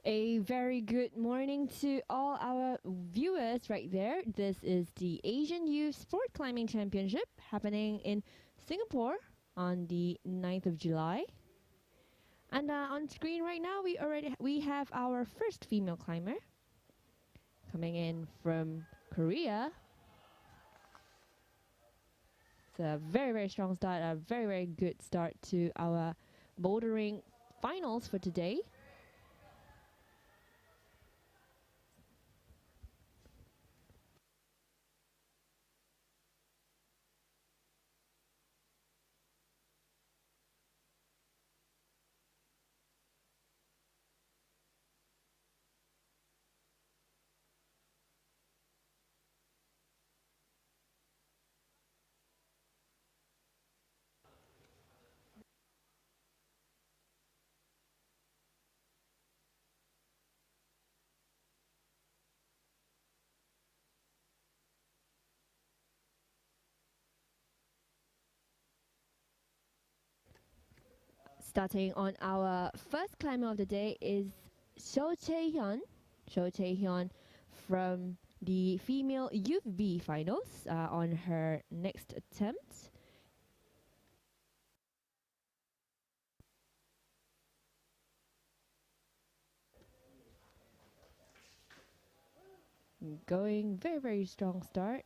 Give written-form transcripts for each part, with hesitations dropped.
A very good morning to all our viewers right there. This is the Asian Youth Sport Climbing Championship happening in Singapore on the 9th of July. And on screen right now, we have our first female climber coming in from Korea. It's a very strong start, a very good start to our bouldering finals for today. Starting on our first climber of the day is Seo Chae-hyun. Seo Chae-hyun from the female Youth B finals on her next attempt. Going very strong start.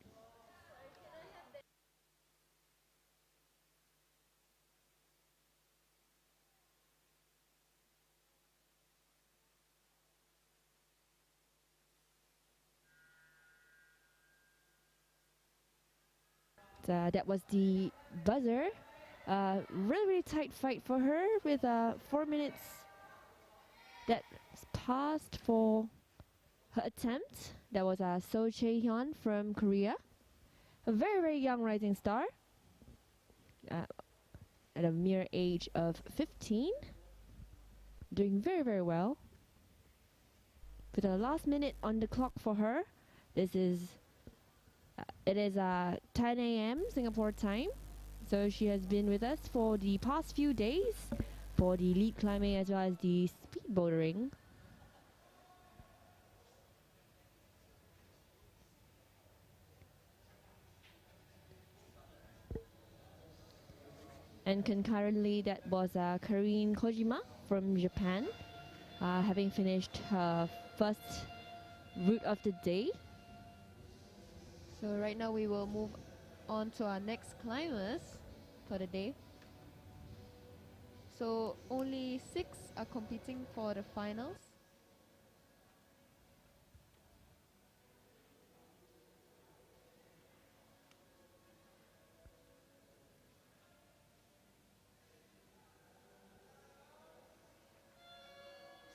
That was the buzzer. Really tight fight for her with 4 minutes that passed for her attempt. That was Seo Chae-hyun from Korea. A very young rising star at a mere age of 15. Doing very well. With the last minute on the clock for her, it is 10 a.m. Singapore time. So she has been with us for the past few days for the lead climbing as well as the speed bouldering. And concurrently, that was Karine Kojima from Japan, having finished her first route of the day. So right now we will move on to our next climbers for the day. So only 6 are competing for the finals.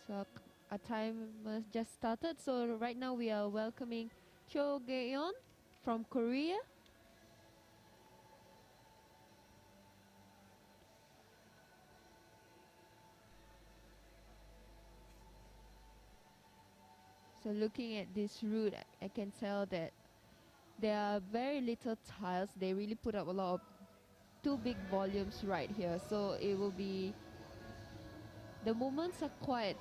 So our time was just started. So right now we are welcoming Cho Gaeon from Korea. So looking at this route, I can tell that there are very little tiles. They really put up a lot of 2 big volumes right here. So it will be, the movements are quite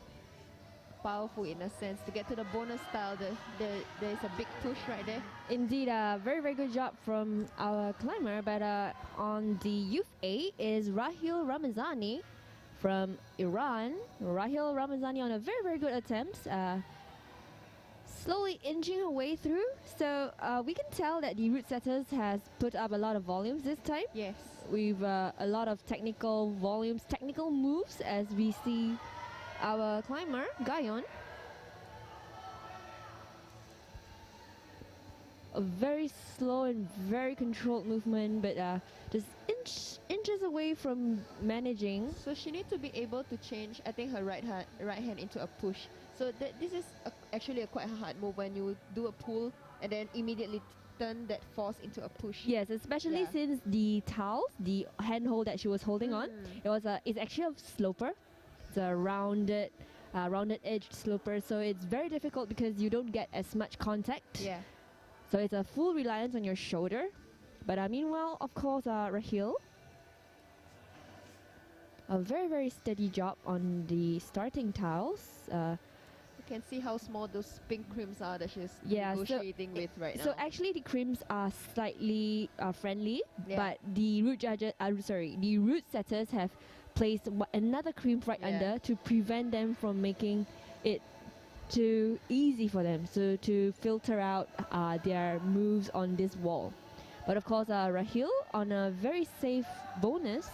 powerful in a sense. To get to the bonus style, there's a big push right there. Indeed, a very good job from our climber. But on the Youth A is Rahil Ramazani from Iran. Rahil Ramazani on a very good attempt. Slowly inching her way through. So we can tell that the route setters has put up a lot of volumes this time. Yes. We've a lot of technical volumes, technical moves as we see our climber, Gaeon. A very slow and very controlled movement, but just inches away from managing. So she needs to be able to change, I think, her right hand into a push. So this is actually a quite hard move when you do a pull and then immediately turn that force into a push. Yes, especially since the towels, the handhold that she was holding on, it's actually a sloper. It's a rounded edged sloper, so it's very difficult because you don't get as much contact. Yeah. So it's a full reliance on your shoulder. But meanwhile, of course, Rahil, a very steady job on the starting tiles. can see how small those pink crimps are that she's Yeah, negotiating with right So now. actually, the crimps are slightly friendly, Yeah. but the root judges, the root setters have placed another crimp right Yeah. under to prevent them from making it too easy for them, so to filter out their moves on this wall. But of course, Rahil on a very safe bonus.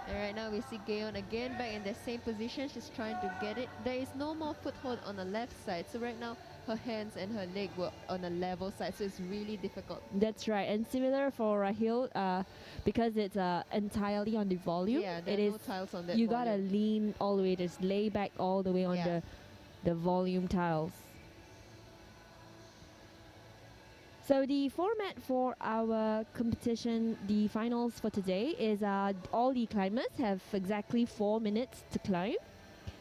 And right now we see Gayon again back in the same position. She's trying to get it. There is no more foothold on the left side. So right now her hands and her leg were on a level side. So it's really difficult. That's right. And similar for Rahil, because it's entirely on the volume. Yeah, there it are is no tiles on that you volume. gotta lean all the way, just lay back all the way on Yeah. the volume tiles. So the format for our competition, the finals for today, is all the climbers have exactly 4 minutes to climb.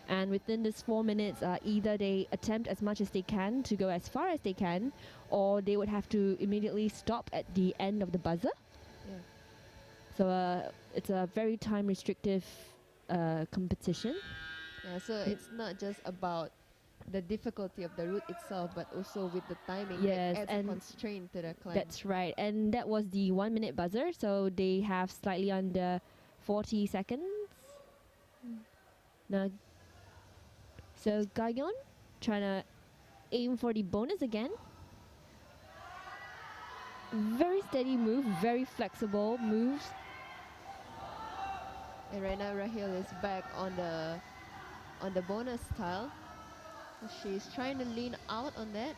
And within this 4 minutes, either they attempt as much as they can to go as far as they can, or they would have to immediately stop at the end of the buzzer. Yeah. So it's a very time restrictive competition. Yeah, so it's not just about the difficulty of the route itself, but also with the timing. Yes, that adds and a constraint to the climb. That's right. And that was the 1 minute buzzer, so they have slightly under 40 seconds. Now, so Gayon trying to aim for the bonus again. Very steady move, very flexible moves. And right now Rahil is back on the bonus tile. She's trying to lean out on that.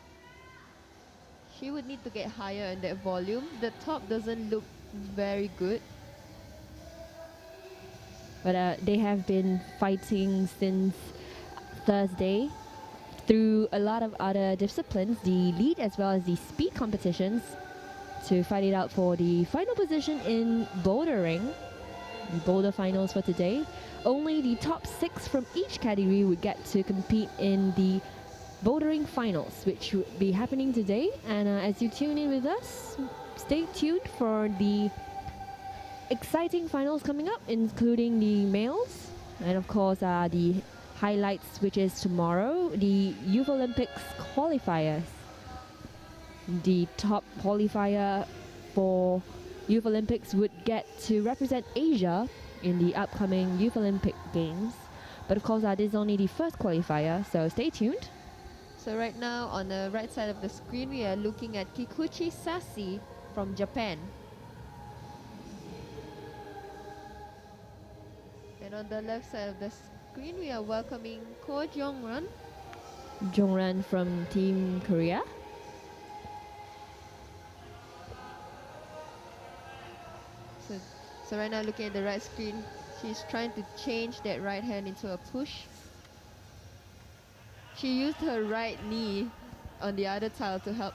She would need to get higher in that volume. The top doesn't look very good. But they have been fighting since Thursday through a lot of other disciplines, the lead as well as the speed competitions, to fight it out for the final position in bouldering, the boulder finals for today. Only the top 6 from each category would get to compete in the bouldering finals, which would be happening today. And as you tune in with us, stay tuned for the exciting finals coming up, including the males, and of course the highlights, which is tomorrow, the Youth Olympics qualifiers. The top qualifier for Youth Olympics would get to represent Asia in the upcoming Youth Olympic Games. But of course, this is only the first qualifier, so stay tuned. So right now on the right side of the screen, we are looking at Kikuchi Sasi from Japan. And on the left side of the screen, we are welcoming Ko Jongran. Jongran from Team Korea. So right now looking at the right screen, she's trying to change that right hand into a push. She used her right knee on the other tile to help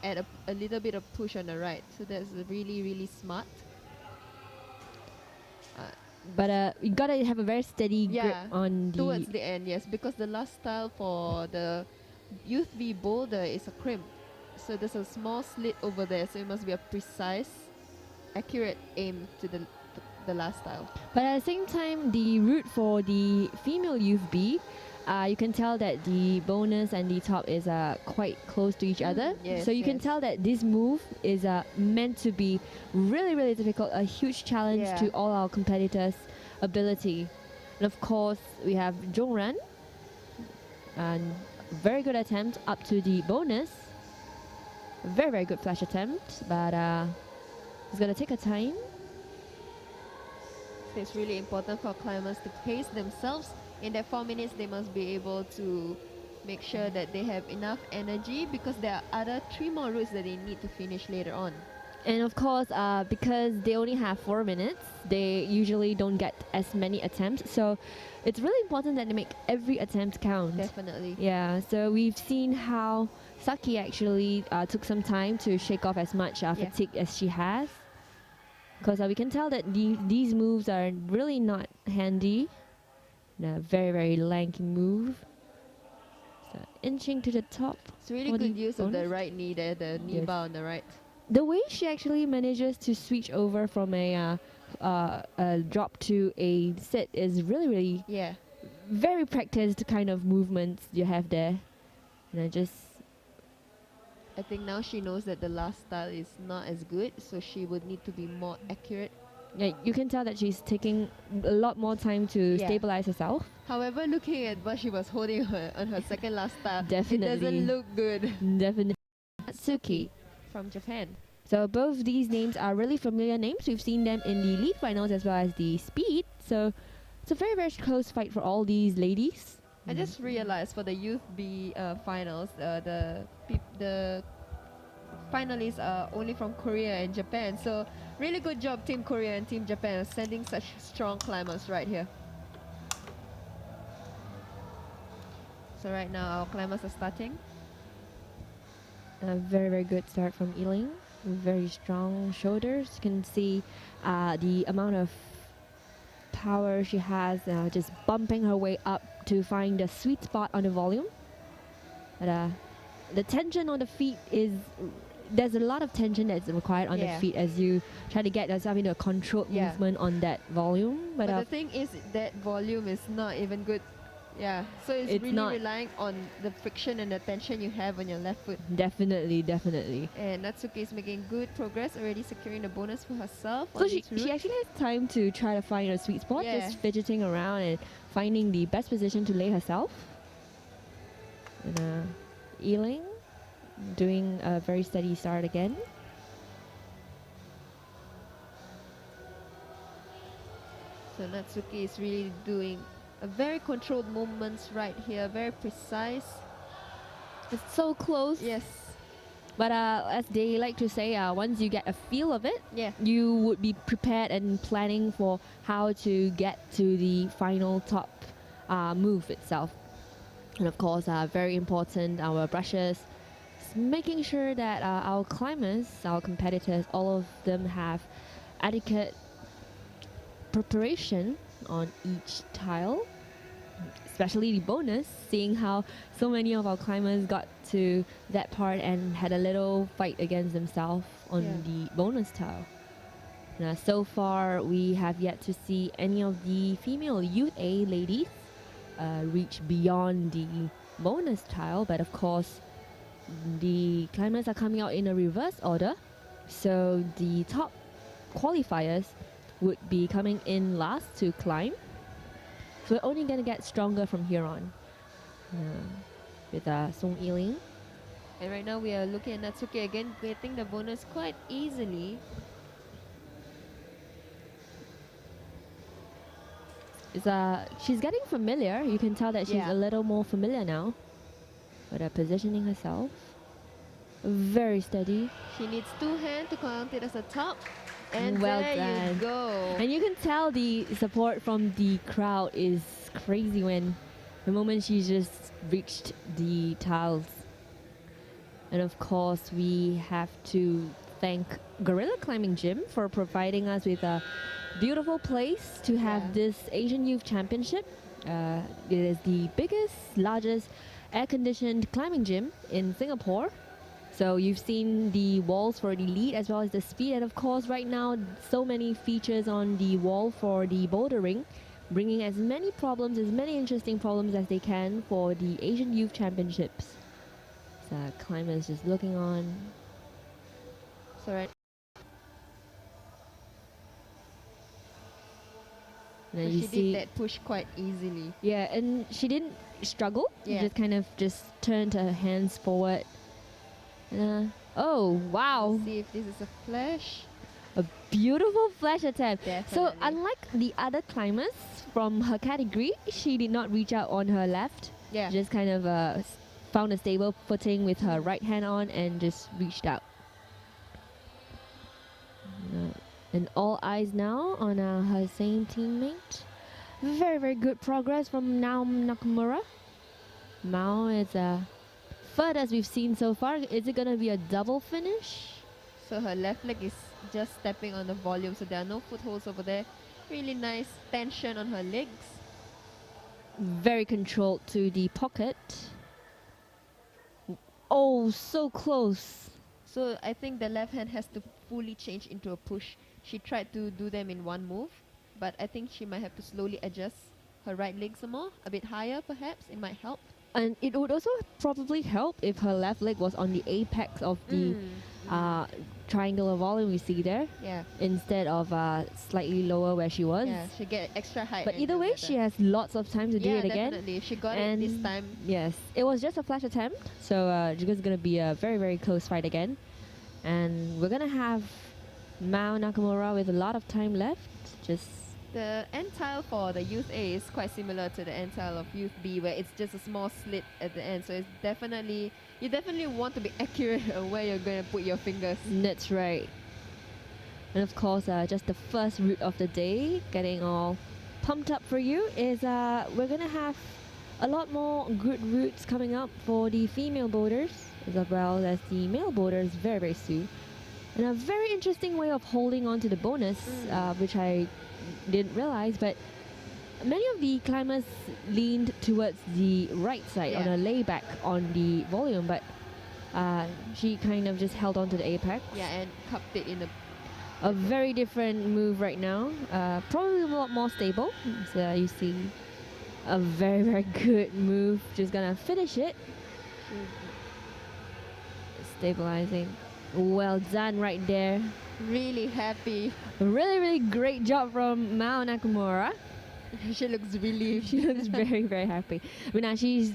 add a little bit of push on the right. So that's really, really smart. But you gotta have a very steady grip Yeah, on the... towards the end, yes, because the last tile for the Youth V boulder is a crimp. So there's a small slit over there, so it must be a precise, accurate aim to the last tile. But at the same time, the route for the female Youth B, you can tell that the bonus and the top is quite close to each other. Yes, so you can yes. tell that this move is meant to be really, really difficult, a huge challenge Yeah. to all our competitors' ability. And of course, we have Jongran, and very good attempt up to the bonus. Very, very good flash attempt, but it's gonna take a time. So it's really important for climbers to pace themselves. In that 4 minutes, they must be able to make sure that they have enough energy, because there are other 3 more routes that they need to finish later on. And of course, because they only have 4 minutes, they usually don't get as many attempts. So it's really important that they make every attempt count. Definitely. Yeah, so we've seen how Saki actually took some time to shake off as much fatigue as she has. Because we can tell that these moves are really not handy. A very, very lanky move. So inching to the top. It's really for good the use of the bonus. right knee there, the knee Yes. bar on the right. The way she actually manages to switch over from a drop to a sit is really, really Yeah. very practiced kind of movements you have there. And I think now she knows that the last style is not as good, so she would need to be more accurate. yeah, you can tell that she's taking a lot more time to Yeah. stabilize herself. However, looking at what she was holding on her second last style, Definitely. it doesn't look good. Definitely. Natsuki. From Japan. So both these names are really familiar names. We've seen them in the lead finals as well as the speed. So it's a very, very close fight for all these ladies. I just realized for the youth B finals, the finalists are only from Korea and Japan. So really good job, Team Korea and Team Japan, sending such strong climbers right here. So right now our climbers are starting. A very, very good start from Yiling. Very strong shoulders. You can see the amount of power she has, just bumping her way up to find the sweet spot on the volume. But the tension on the feet there's a lot of tension that's required on the feet as you try to get yourself into a controlled movement on that volume. But the thing is that volume is not even good. Yeah, so it's really not relying on the friction and the tension you have on your left foot. Definitely, definitely. And Natsuki is making good progress, already securing the bonus for herself. So she actually has time to try to find a sweet spot, just fidgeting around and finding the best position to lay herself. And Yiling doing a very steady start again. So Natsuki is really doing a very controlled movements right here, very precise. It's so close. Yes. But as they like to say, once you get a feel of it, you would be prepared and planning for how to get to the final top move itself. And of course, very important, our brushes, making sure that our climbers, our competitors, all of them have adequate preparation on each tile, especially the bonus, seeing how so many of our climbers got to that part and had a little fight against themselves on the bonus tile. Now, so far, we have yet to see any of the female Youth A ladies reach beyond the bonus tile, but of course, the climbers are coming out in a reverse order, so the top qualifiers would be coming in last to climb. So we're only going to get stronger from here on with Song Yiling. And right now we are looking at Natsuki again, getting the bonus quite easily. She's getting familiar. You can tell that she's a little more familiar now. But positioning herself, very steady. She needs two hands to count it as a top. And well there done. you go. And you can tell the support from the crowd is crazy when the moment she just reached the tiles. And of course, we have to thank Gorilla Climbing Gym for providing us with a beautiful place to have this Asian Youth Championship. It is the biggest, largest air-conditioned climbing gym in Singapore. So you've seen the walls for the lead as well as the speed, and of course right now so many features on the wall for the bouldering, bringing as many problems, as many interesting problems as they can for the Asian Youth Championships. So climbers just looking on. So right. And she did that push quite easily. Yeah, and she didn't struggle. She just kind of just turned her hands forward. Oh, wow. Let's see if this is a flash. A beautiful flash attempt. Definitely. So unlike the other climbers from her category, she did not reach out on her left. Yeah. Just kind of found a stable footing with her right hand on and just reached out. And all eyes now on her same teammate. Very, very good progress from Naum Nakamura. Mao is third as we've seen so far. Is it going to be a double finish? So her left leg is just stepping on the volume, so there are no footholds over there. Really nice tension on her legs. Very controlled to the pocket. Oh, so close. So I think the left hand has to fully change into a push. She tried to do them in one move, but I think she might have to slowly adjust. her right leg some more, a bit higher perhaps. It might help. And it would also probably help if her left leg was on the apex of the triangular volume we see there, Yeah. instead of slightly lower where she was. Yeah, she get extra height. But and either do way, better. she has lots of time to do it again. Definitely. She got And it this time. yes, it was just a flash attempt, so it's going to be a very, very close fight again. And we're going to have Mao Nakamura with a lot of time left. Just The end tile for the Youth A is quite similar to the end tile of Youth B, where it's just a small slit at the end. So it's definitely, you definitely want to be accurate on where you're going to put your fingers. that's right. And of course, just the first route of the day, getting all pumped up for you, is we're going to have a lot more good routes coming up for the female boulders, as well as the male boulders very, very soon. And a very interesting way of holding on to the bonus, which I didn't realize, but many of the climbers leaned towards the right side on a layback on the volume, but she kind of just held on to the apex. Yeah, and cupped it in a very different move right now, probably a lot more stable. So you see a very, very good move, just gonna finish it. Stabilizing, well done right there. Really happy. Really, really great job from Mao Nakamura. She looks relieved. She looks very, very happy. But now she's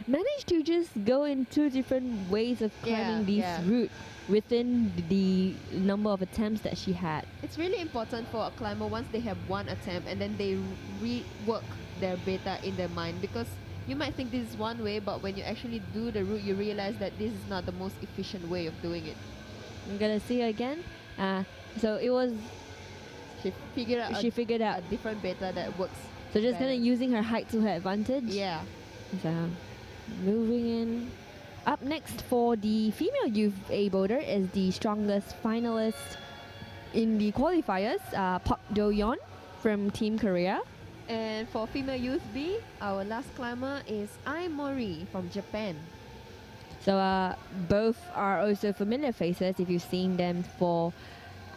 managed to just go in two different ways of climbing this route within the number of attempts that she had. It's really important for a climber once they have one attempt and then they rework their beta in their mind, because you might think this is one way, but when you actually do the route, you realize that this is not the most efficient way of doing it. I'm gonna see her again. So it was. She figured out a different beta that works. So just kind of using her height to her advantage. Yeah. So moving in. Up next for the female Youth A boulder is the strongest finalist in the qualifiers, Park Do-yeon from Team Korea. And for female Youth B, our last climber is Ai Mori from Japan. So both are also familiar faces if you've seen them for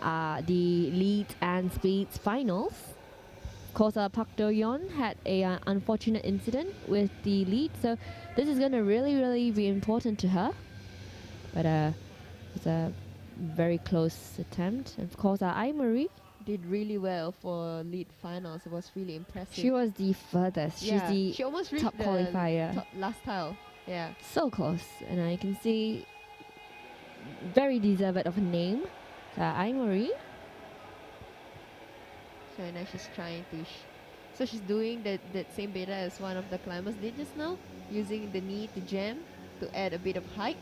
the lead and speeds finals. Of course, Park Do-yeon had a unfortunate incident with the lead, so this is going to really, really be important to her. But it's a very close attempt. And of course, Ai Marie did really well for lead finals. It was really impressive. She was the furthest. Yeah, She's she almost the reached top qualifier. Last tile. Yeah. So close. And I can see very deserved of a name. Ai Marie. So now she's trying to... so she's doing that same beta as one of the climbers did just now, using the knee to jam to add a bit of height.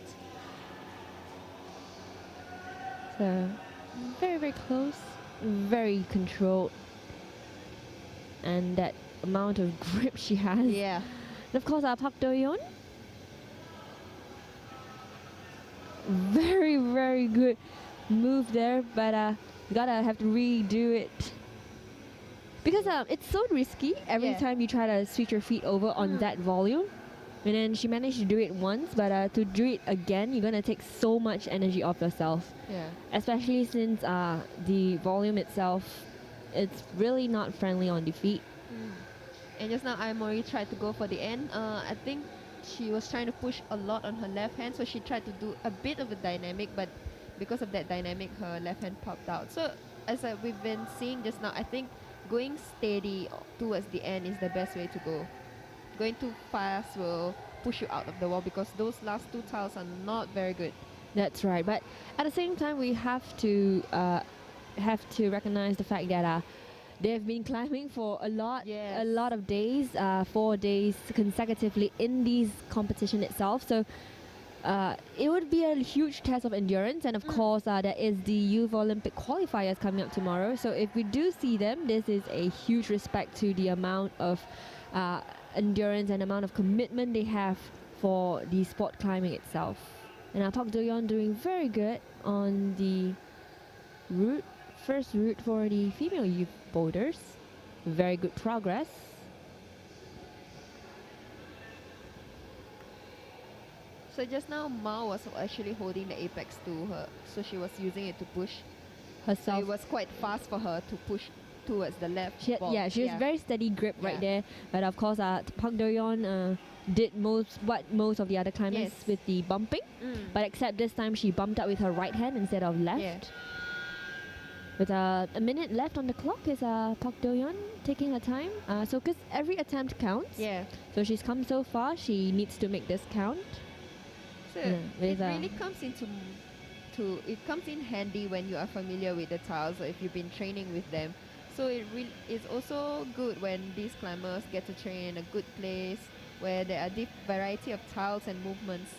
So very, very close. Very controlled. And that amount of grip she has. Yeah. And of course, Park Do-yeon. Very, very good move there, but gotta have to redo it. Because it's so risky every time you try to switch your feet over on that volume. And then she managed to do it once, but to do it again, you're gonna take so much energy off yourself. Yeah. Especially since the volume itself, it's really not friendly on the feet. And just now, Ai Mori tried to go for the end. I think she was trying to push a lot on her left hand, so she tried to do a bit of a dynamic, but because of that dynamic, her left hand popped out. So as we've been seeing just now, I think going steady towards the end is the best way to go. Going too fast will push you out of the wall, because those last two tiles are not very good. That's right, but at the same time, we have to recognize the fact that they've been climbing for a lot of days, 4 days consecutively in this competition itself. So it would be a huge test of endurance, and of course there is the Youth Olympic qualifiers coming up tomorrow. So if we do see them, this is a huge respect to the amount of endurance and amount of commitment they have for the sport climbing itself. And Park Do-yeon doing very good on the first route for the female youth boulders. Very good progress. So just now, Mao was actually holding the apex to her, so she was using it to push Herself. So it was quite fast for her to push towards the left. She has very steady grip right there. But of course, Park Do-yeon did most of the other climbers with the bumping. But except this time, she bumped up with her right hand instead of left. Yeah. With a minute left on the clock, is Park Do-yeon taking her time. So because every attempt counts. Yeah. So she's come so far, she needs to make this count. So it really comes it comes in handy when you are familiar with the tiles or if you've been training with them. So it's also good when these climbers get to train in a good place where there are variety of tiles and movements.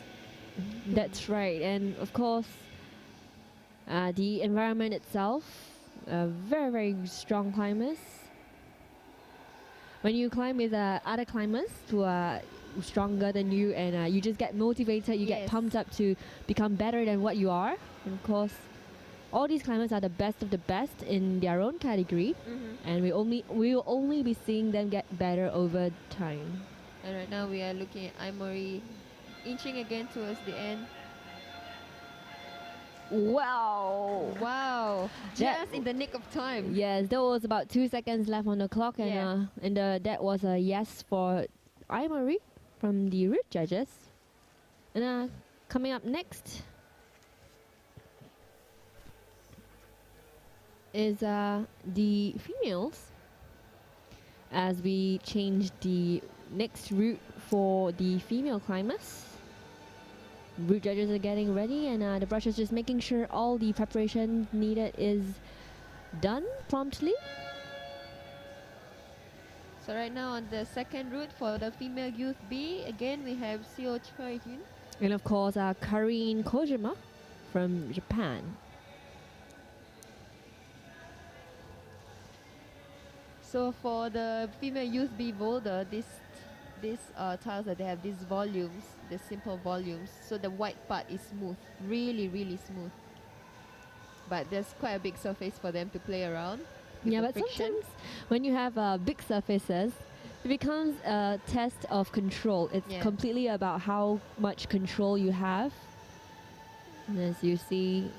That's right, and of course, the environment itself, very, very strong climbers. When you climb with other climbers who are stronger than you, and you just get motivated, you get pumped up to become better than what you are. And of course, all these climbers are the best of the best in their own category, and we will only be seeing them get better over time. And right now we are looking at Aimory inching again towards the end. Wow! Just in the nick of time. Yes, there was about 2 seconds left on the clock, and that was a yes for Aimory from the root judges. And coming up next is the females, as we change the next route for the female climbers. Route judges are getting ready, and the brushers just making sure all the preparation needed is done promptly. So right now on the second route for the female youth B, again we have Seo Choi-hyun. And of course, Karine Kojima from Japan. So for the female youth B boulder, these tiles that they have these volumes, the simple volumes, so the white part is smooth, really, really smooth. But there's quite a big surface for them to play around. Yeah, but sometimes when you have big surfaces, it becomes a test of control. It's completely about how much control you have. And as you see,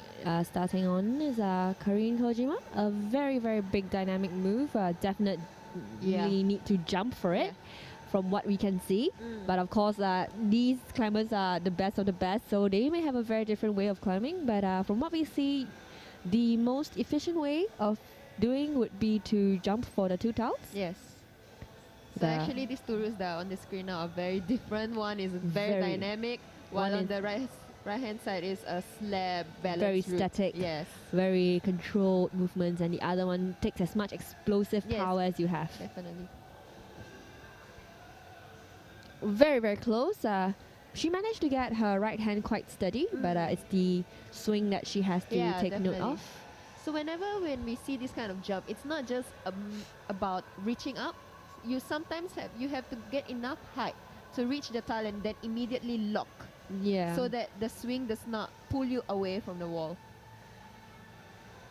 starting on is Karine Kojima, a very, very big dynamic move. Definitely need to jump for it. From what we can see, but of course these climbers are the best of the best, so they may have a very different way of climbing, but from what we see, the most efficient way of doing would be to jump for the two tiles. Yes. So actually these two routes that are on the screen now are very different. One is very dynamic, while on the right hand side is a slab balance very route. Static, yes, very controlled movements, and the other one takes as much explosive power as you have. Definitely. Very, very close. She managed to get her right hand quite steady, but it's the swing that she has to take note of. So when we see this kind of jump, it's not just about reaching up. You sometimes have to get enough height to reach the tile and then immediately lock. Yeah. So that the swing does not pull you away from the wall.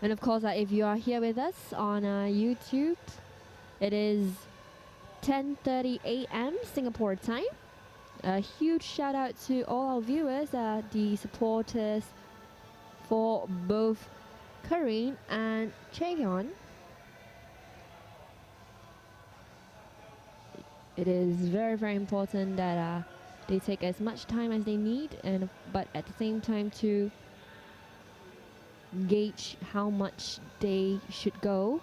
And of course, if you are here with us on YouTube, it is 10:30 a.m. Singapore time. A huge shout out to all our viewers, the supporters for both Karine and Chaehyun. It is very, very important that they take as much time as they need, but at the same time to gauge how much they should go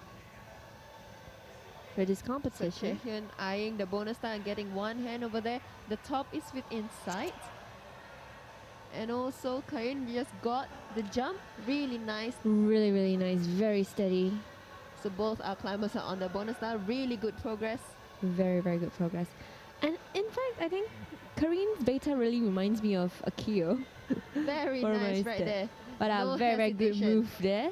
for this competition. So Chaehyun eyeing the bonus star and getting one hand over there. The top is within sight. And also Karine just got the jump. Really nice. Really, really nice. Very steady. So both our climbers are on the bonus star. Really good progress. Very, very good progress. And in fact, I think Karine's beta really reminds me of Akio. Very nice right there. But a very, very good move there.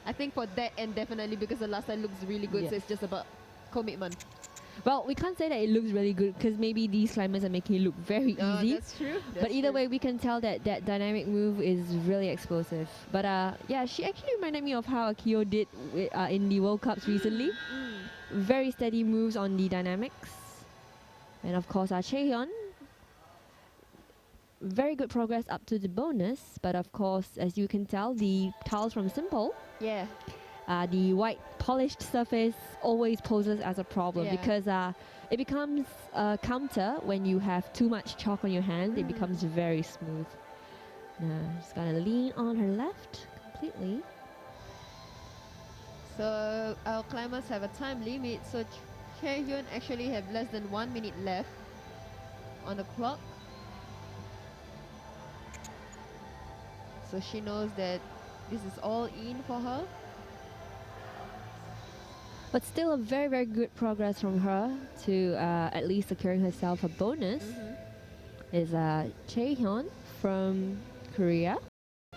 I think for that end definitely, because the last side looks really good, so it's just about commitment. Well, we can't say that it looks really good because maybe these climbers are making it look very easy. That's true. But either way, we can tell that that dynamic move is really explosive. But yeah, she actually reminded me of how Akio did in the World Cups recently. Very steady moves on the dynamics. And of course, Chaehyun, very good progress up to the bonus. But of course, as you can tell, the tiles from Simple the white polished surface always poses as a problem Yeah. because it becomes a counter when you have too much chalk on your hand. It becomes very smooth. Now, just gonna lean on her left completely. So our climbers have a time limit. So Chaehyun actually have less than 1 minute left on the clock. So she knows that this is all in for her. But still a very, very good progress from her to at least securing herself a bonus. Is Chaehyun from Korea.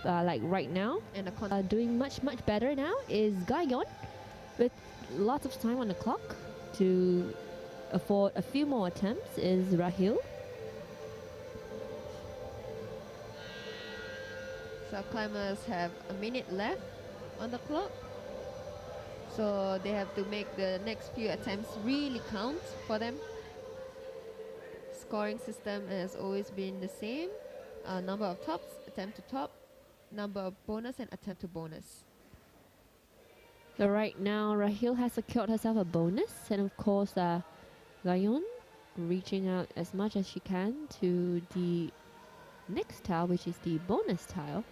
Like right now, And a doing much, much better now is Gayon with lots of time on the clock to afford a few more attempts is Rahil. So climbers have a minute left on the clock. So they have to make the next few attempts really count for them. Scoring system has always been the same. Number of tops, attempt to top, number of bonus and attempt to bonus. So right now, Rahil has secured herself a bonus, and of course, Gayon reaching out as much as she can to the next tile, which is the bonus tile.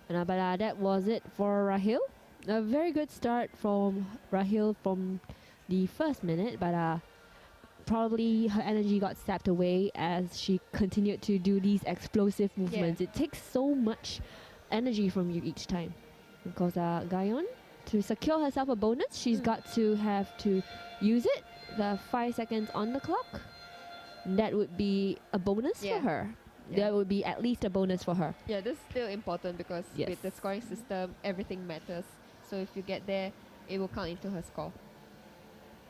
And, but that was it for Rahil. A very good start from Rahil from the first minute, but probably her energy got sapped away as she continued to do these explosive movements. It takes so much energy from you each time. Because Gayon, to secure herself a bonus, she's got to have to use it, the 5 seconds on the clock. And that would be a bonus for her. That would be at least a bonus for her. Yeah, this is still important because with the scoring system, everything matters. So if you get there, it will count into her score.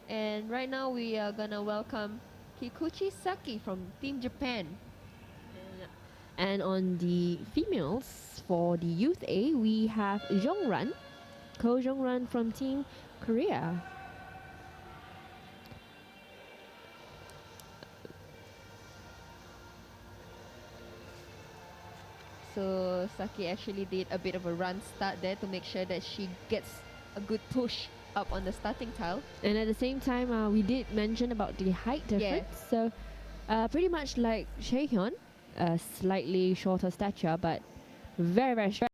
And right now we are gonna welcome Kikuchi Saki from Team Japan. And on the females, for the Youth A, we have Jongran, Ko Jongran from Team Korea. So Saki actually did a bit of a run start there to make sure that she gets a good push up on the starting tile. And at the same time, we did mention about the height difference. So pretty much like Chaehyun, slightly shorter stature, but very, very strong.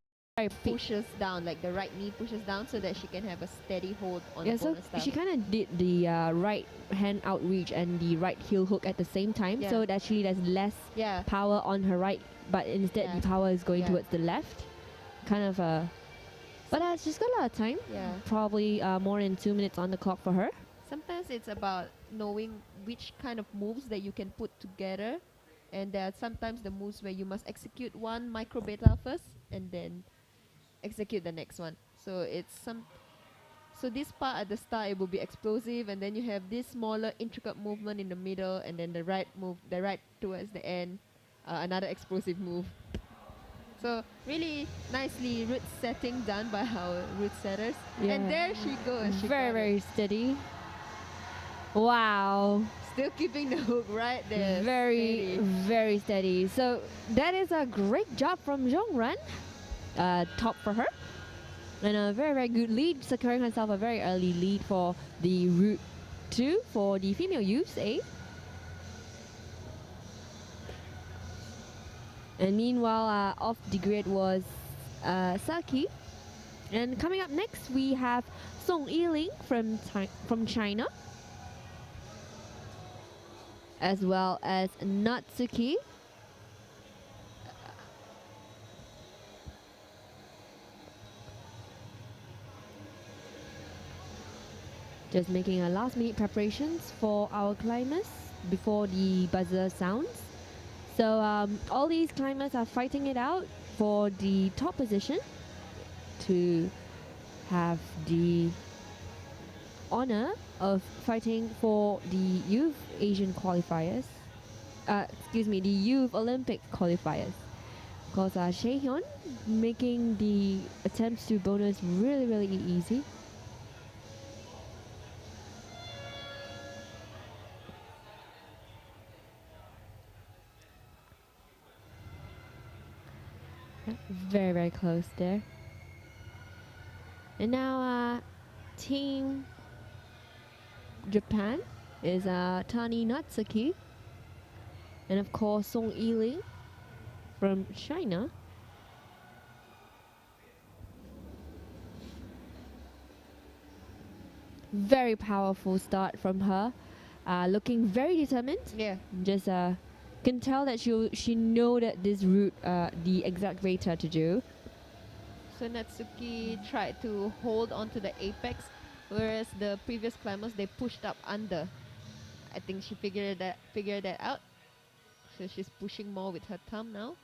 Pushes down, like the right knee pushes down so that she can have a steady hold on the bonus tile. She kind of did the right hand outreach and the right heel hook at the same time. So it actually there's less power on her right, but instead the power is going towards the left. Kind of but she's got a lot of time. Probably more than 2 minutes on the clock for her. Sometimes it's about knowing which kind of moves that you can put together, and there are sometimes the moves where you must execute one micro beta first and then execute the next one. So it's so this part at the start it will be explosive, and then you have this smaller intricate movement in the middle, and then the right towards the end, another explosive move. So really nicely root setting done by our root setters. And there she goes. Very, very steady. Wow. Still keeping the hook right there. Very, very steady. So that is a great job from Jongran. Top for her. And a very, very good lead, securing herself a very early lead for the Route 2 for the female youths A. And meanwhile, off the grid was Saki. And coming up next, we have Song Yiling from China, as well as Natsuki. Just making a last-minute preparations for our climbers before the buzzer sounds. So all these climbers are fighting it out for the top position to have the honor of fighting for the Youth Asian qualifiers. The Youth Olympic qualifiers. Because Chaehyun making the attempts to bonus really, really easy. Very, very close there. And now Team Japan is Tani Natsuki. And of course Song Yiling from China. Very powerful start from her. Looking very determined. Yeah. Just can tell that she know that this route the exact rate to do. So Natsuki tried to hold on to the apex, whereas the previous climbers they pushed up under. I think she figured that out. So she's pushing more with her thumb now,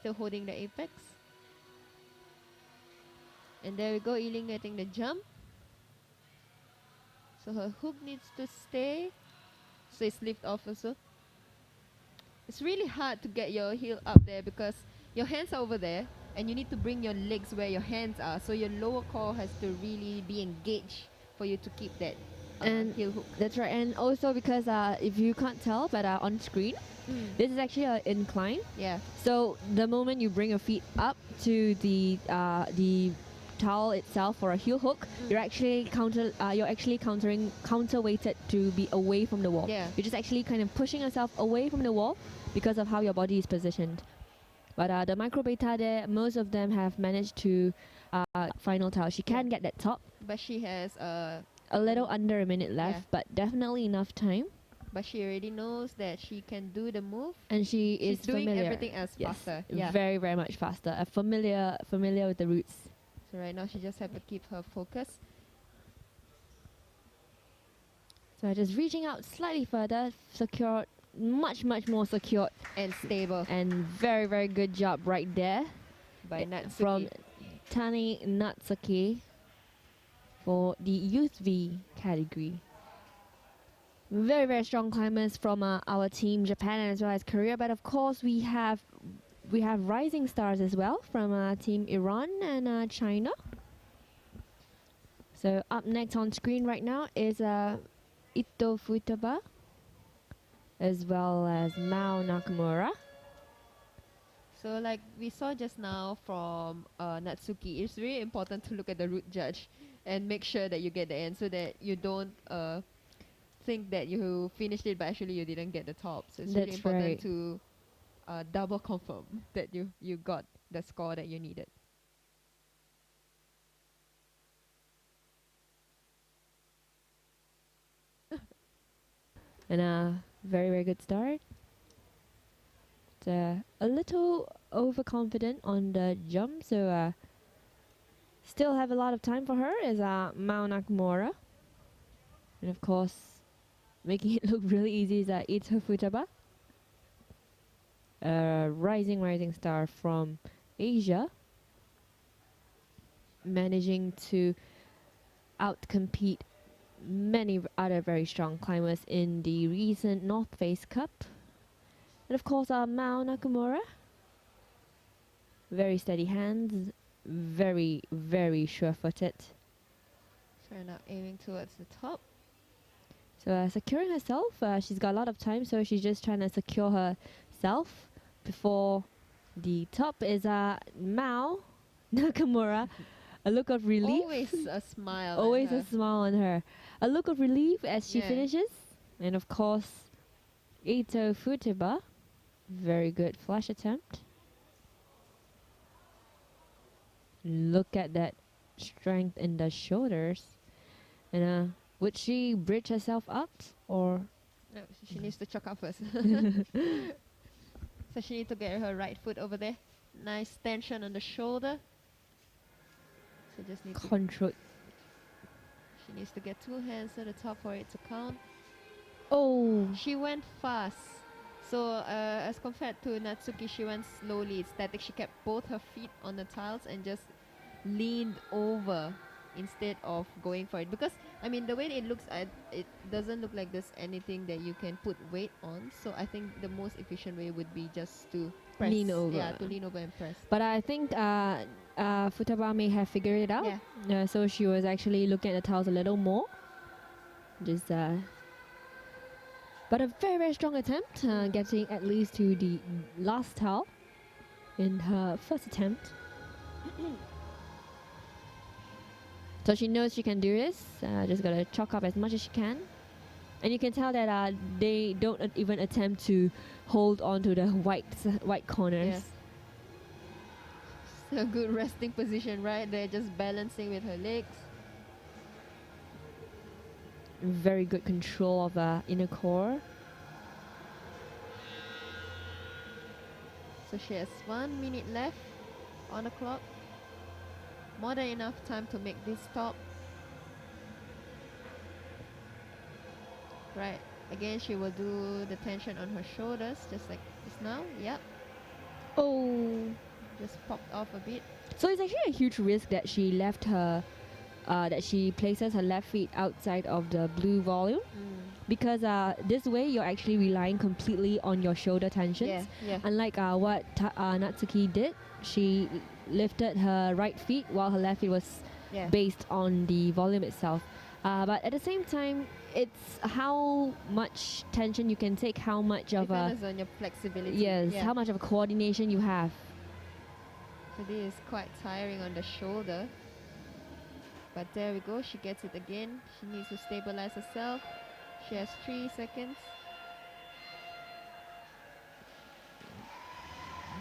still holding the apex. And there we go, Yiling getting the jump. So her hook needs to stay. So it's lift off also. It's really hard to get your heel up there because your hands are over there and you need to bring your legs where your hands are. So your lower core has to really be engaged for you to keep that heel hook. That's right. And also because if you can't tell, but on screen, this is actually an incline. Yeah. So the moment you bring your feet up to the towel itself for a heel hook, you're actually counterweighted to be away from the wall. Yeah. You're just actually kind of pushing yourself away from the wall because of how your body is positioned. But the micro beta there, most of them have managed to final towel. She can get that top. But she has a little under a minute left, but definitely enough time. But she already knows that she can do the move. And she's doing familiar. everything else faster. Yeah. Very, very much faster. Familiar with the routes. So right now she just have to keep her focus. So just reaching out slightly further, secured, much more secured. And stable. And very, very good job right there. By Natsuki. From Tani Natsuki for the Youth V category. Very, very strong climbers from our team, Japan as well as Korea. But of course we have rising stars as well from Team Iran and China. So up next on screen right now is Ito Futaba as well as Mao Nakamura. So like we saw just now from Natsuki, it's really important to look at the route judge and make sure that you get the end so that you don't think that you finished it but actually you didn't get the top. So it's really important to double confirm that you got the score that you needed. And a very, very good start. A little overconfident on the jump, so still have a lot of time for her is Mao Nakamura. And of course, making it look really easy is Ito Futaba. Rising star from Asia. Managing to outcompete many other very strong climbers in the recent North Face Cup. And of course Mao Nakamura. Very steady hands, very, very sure-footed. So now aiming towards the top. So securing herself, she's got a lot of time, so she's just trying to secure herself before the top is Mao Nakamura. A look of relief. Always a smile. Always a smile on her. A look of relief as she finishes. And of course, Ito Futaba. Very good flash attempt. Look at that strength in the shoulders. And would she bridge herself up or? No, she needs to choke up first. So she needs to get her right foot over there. Nice tension on the shoulder. So just need control. She needs to get two hands at the top for it to count. Oh! She went fast. So as compared to Natsuki, she went slowly, static. She kept both her feet on the tiles and just leaned over instead of going for it. Because, I mean, the way it looks, it doesn't look like there's anything that you can put weight on. So I think the most efficient way would be just to press. Lean over. Yeah, to lean over and press. But I think Futaba may have figured it out. Yeah. So she was actually looking at the tiles a little more. Just but a very, very strong attempt, getting at least to the last tile. in her first attempt. So she knows she can do this. Just gotta chalk up as much as she can. And you can tell that they don't even attempt to hold on to the white corners. Yes. It's a good resting position, right? They're just balancing with her legs. Very good control of the inner core. So she has 1 minute left on the clock. More than enough time to make this stop. Right. Again, she will do the tension on her shoulders, just like just now. Yep. Oh. Just popped off a bit. So it's actually a huge risk that she left her, that she places her left feet outside of the blue volume. Because this way you're actually relying completely on your shoulder tensions. Yeah. Unlike what Natsuki did, she lifted her right feet while her left feet was based on the volume itself. But at the same time, it's how much tension you can take, how much of Depends on your flexibility. Yes, how much of a coordination you have. So this is quite tiring on the shoulder. But there we go, she gets it again. She needs to stabilize herself. She has 3 seconds.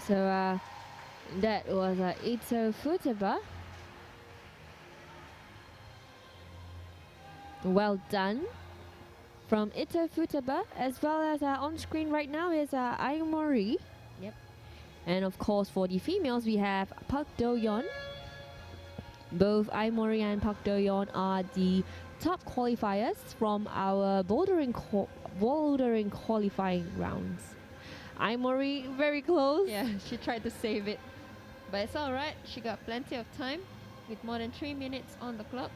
So that was Ito Futaba. Well done from Ito Futaba, as well as on screen right now is Aomori. Yep. And of course for the females we have Park Do-yeon. Both Aomori and Park Do-yeon are the top qualifiers from our bouldering qualifying rounds. Aomori very close. Yeah, she tried to save it. But it's alright, she got plenty of time with more than 3 minutes on the clock.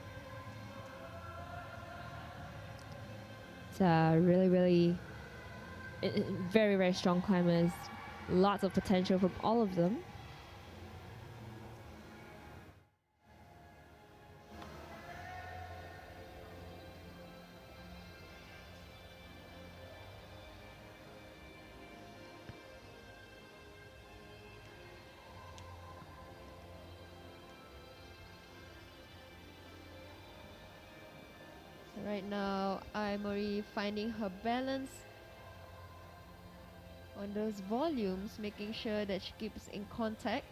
It's really very strong climbers. Lots of potential from all of them. Right now, Aomori finding her balance on those volumes, making sure that she keeps in contact.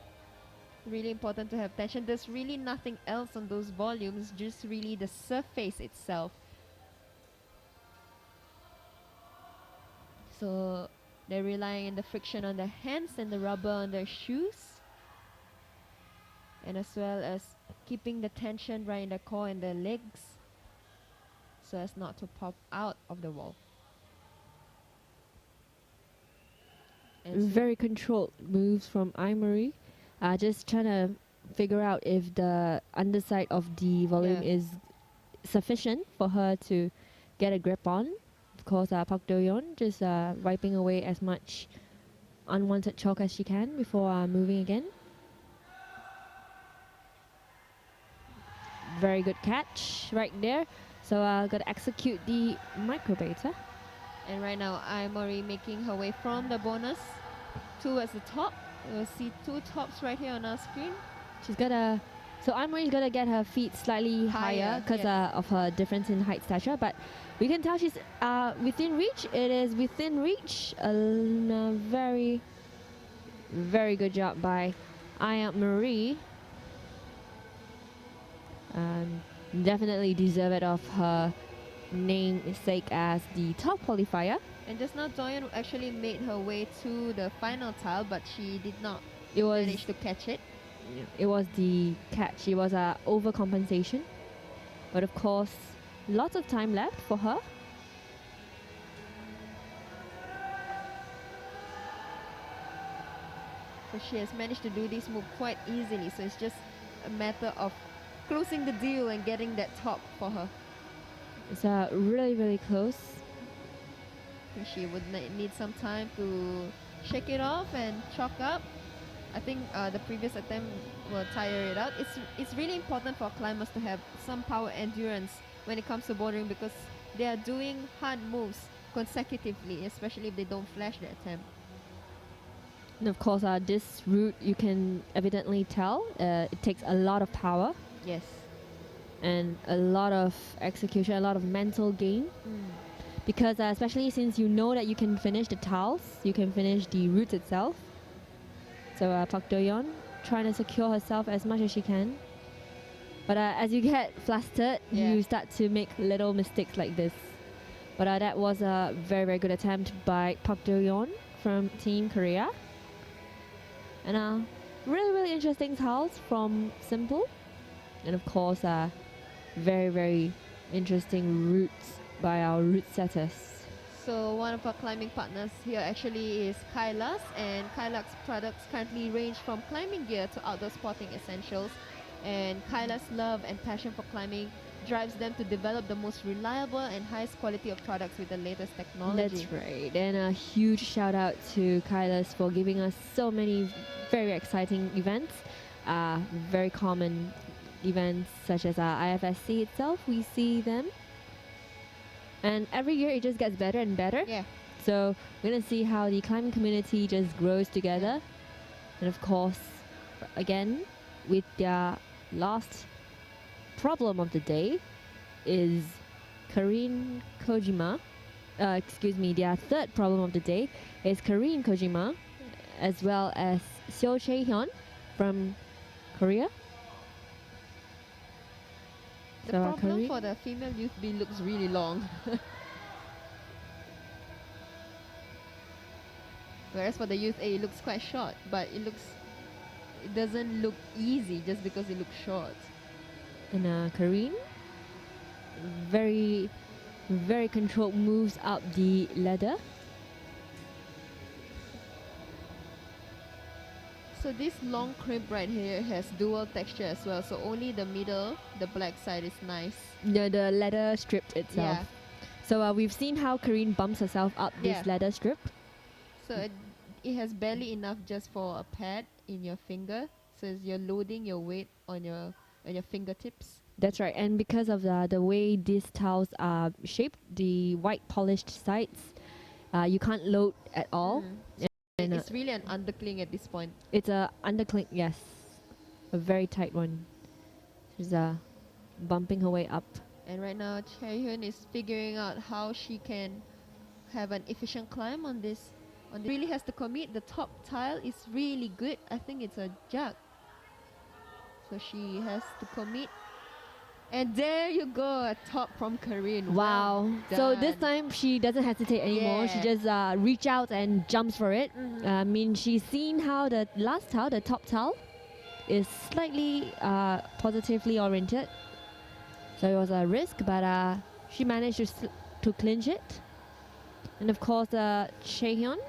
Really important to have tension. There's really nothing else on those volumes, just really the surface itself. So they're relying on the friction on their hands and the rubber on their shoes, and as well as keeping the tension right in the core and their legs, so as not to pop out of the wall. And Very controlled moves from Aomori. Just trying to figure out if the underside of the volume is sufficient for her to get a grip on. Of course, Park Do-yeon just wiping away as much unwanted chalk as she can before moving again. Very good catch right there. So gotta execute the micro beta. And right now, Aomori making her way from the bonus towards the top. You'll see 2 tops right here on our screen. She's gotta. So Aomori's gotta get her feet slightly higher because of her difference in height stature. But we can tell she's within reach. It is within reach. Very good job by Aomori. Definitely deserve it of her namesake as the top qualifier. And just now, Do-yeon actually made her way to the final tile, but she did not was manage to catch it. It was the catch. It was overcompensation. But of course, lots of time left for her. So she has managed to do this move quite easily. So it's just a matter of closing the deal and getting that top for her. It's really close. She would need some time to shake it off and chalk up. I think the previous attempt will tire it out. It's really important for climbers to have some power endurance when it comes to bouldering, because they are doing hard moves consecutively, especially if they don't flash the attempt. And of course, this route, you can evidently tell it takes a lot of power Yes. and a lot of execution, a lot of mental game. Because especially since you know that you can finish the tiles, you can finish the route itself. So Park Do-yeon trying to secure herself as much as she can. But as you get flustered, you start to make little mistakes like this. But that was a very, very good attempt by Park Do-yeon from Team Korea. And really, really interesting tiles from Simple. And of course, very, very interesting routes by our route setters. So one of our climbing partners here actually is Kailas, and Kailas products currently range from climbing gear to outdoor sporting essentials. And Kailas' love and passion for climbing drives them to develop the most reliable and highest quality of products with the latest technology. That's right. And a huge shout out to Kailas for giving us so many very exciting events. Very common events such as IFSC itself, we see them. And every year it just gets better and better. Yeah. So we're going to see how the climbing community just grows together. And of course, again, with their last problem of the day is Karin Kojima. Their third problem of the day is Karin Kojima, as well as Seo Chae-hyun from Korea. The problem for the female youth B looks really long. Whereas for the youth A, it looks quite short, but it doesn't look easy just because it looks short. And Karin, very, very controlled moves up the ladder. So this long crimp right here has dual texture as well. So only the middle, the black side is nice. The ladder strip itself. Yeah. So we've seen how Karin bumps herself up this ladder strip. So it has barely enough just for a pad in your finger. So you're loading your weight on your fingertips. That's right. And because of the way these tiles are shaped, the white polished sides, you can't load at all. And it's really an undercling at this point. It's a undercling, yes. A very tight one. She's bumping her way up. And right now, Chae-hyun is figuring out how she can have an efficient climb on this. Really has to commit. The top tile is really good. I think it's a jug. So she has to commit. And there you go, a top from Karin. Wow. Well so done. this time she doesn't hesitate anymore. She just reach out and jumps for it. I mean, she's seen how the last tile, the top tile, is slightly positively oriented. So it was a risk, but she managed to clinch it. And of course, Chae-hyun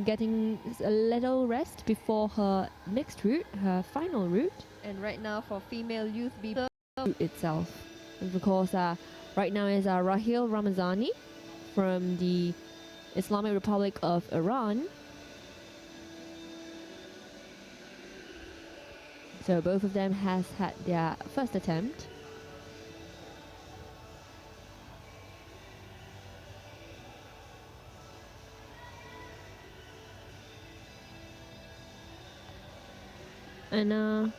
getting a little rest before her next route, her final route. And right now for female youth B itself. And of course, right now is Rahil Ramazani from the Islamic Republic of Iran. So both of them has had their first attempt. And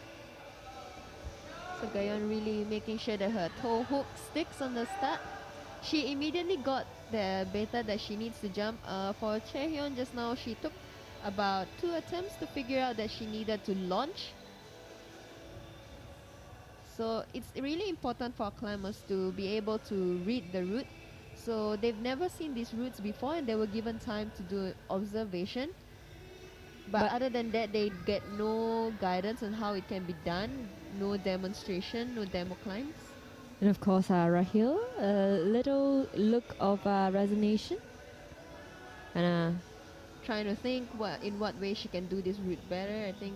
so Gayeon really making sure that her toe hook sticks on the start. She immediately got the beta that she needs to jump. For Chae-hyun just now, she took about 2 attempts to figure out that she needed to launch. So it's really important for our climbers to be able to read the route. So they've never seen these routes before and they were given time to do observation. But other than that, they get no guidance on how it can be done, no demonstration, no demo climbs. And of course, Rahil, a little look of resignation. And trying to think in what way she can do this route better. I think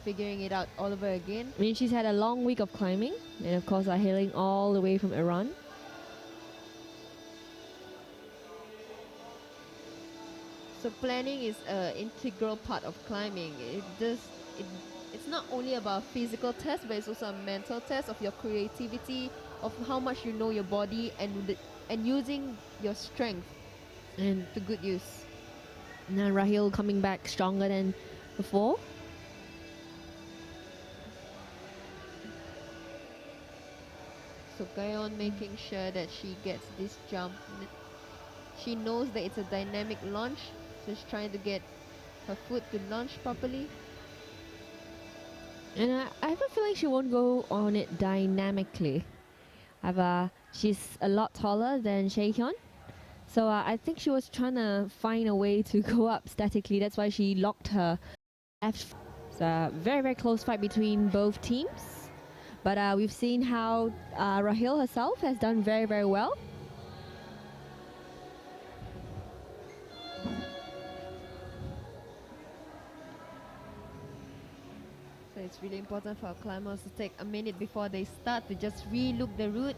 figuring it out all over again. I mean, she's had a long week of climbing, and of course, hailing all the way from Iran. So planning is an integral part of climbing. It's not only about physical test, but it's also a mental test of your creativity, of how much you know your body, and using your strength And to good use. Now Rahil coming back stronger than before. So Gayon making sure that she gets this jump. She knows that it's a dynamic launch, so she's trying to get her foot to launch properly. And I have a feeling she won't go on it dynamically. She's a lot taller than Shaehyun. So I think she was trying to find a way to go up statically. That's why she locked her left. It's a very, very close fight between both teams. But we've seen how Rahil herself has done very, very well. So it's really important for our climbers to take a minute before they start to just re-look the route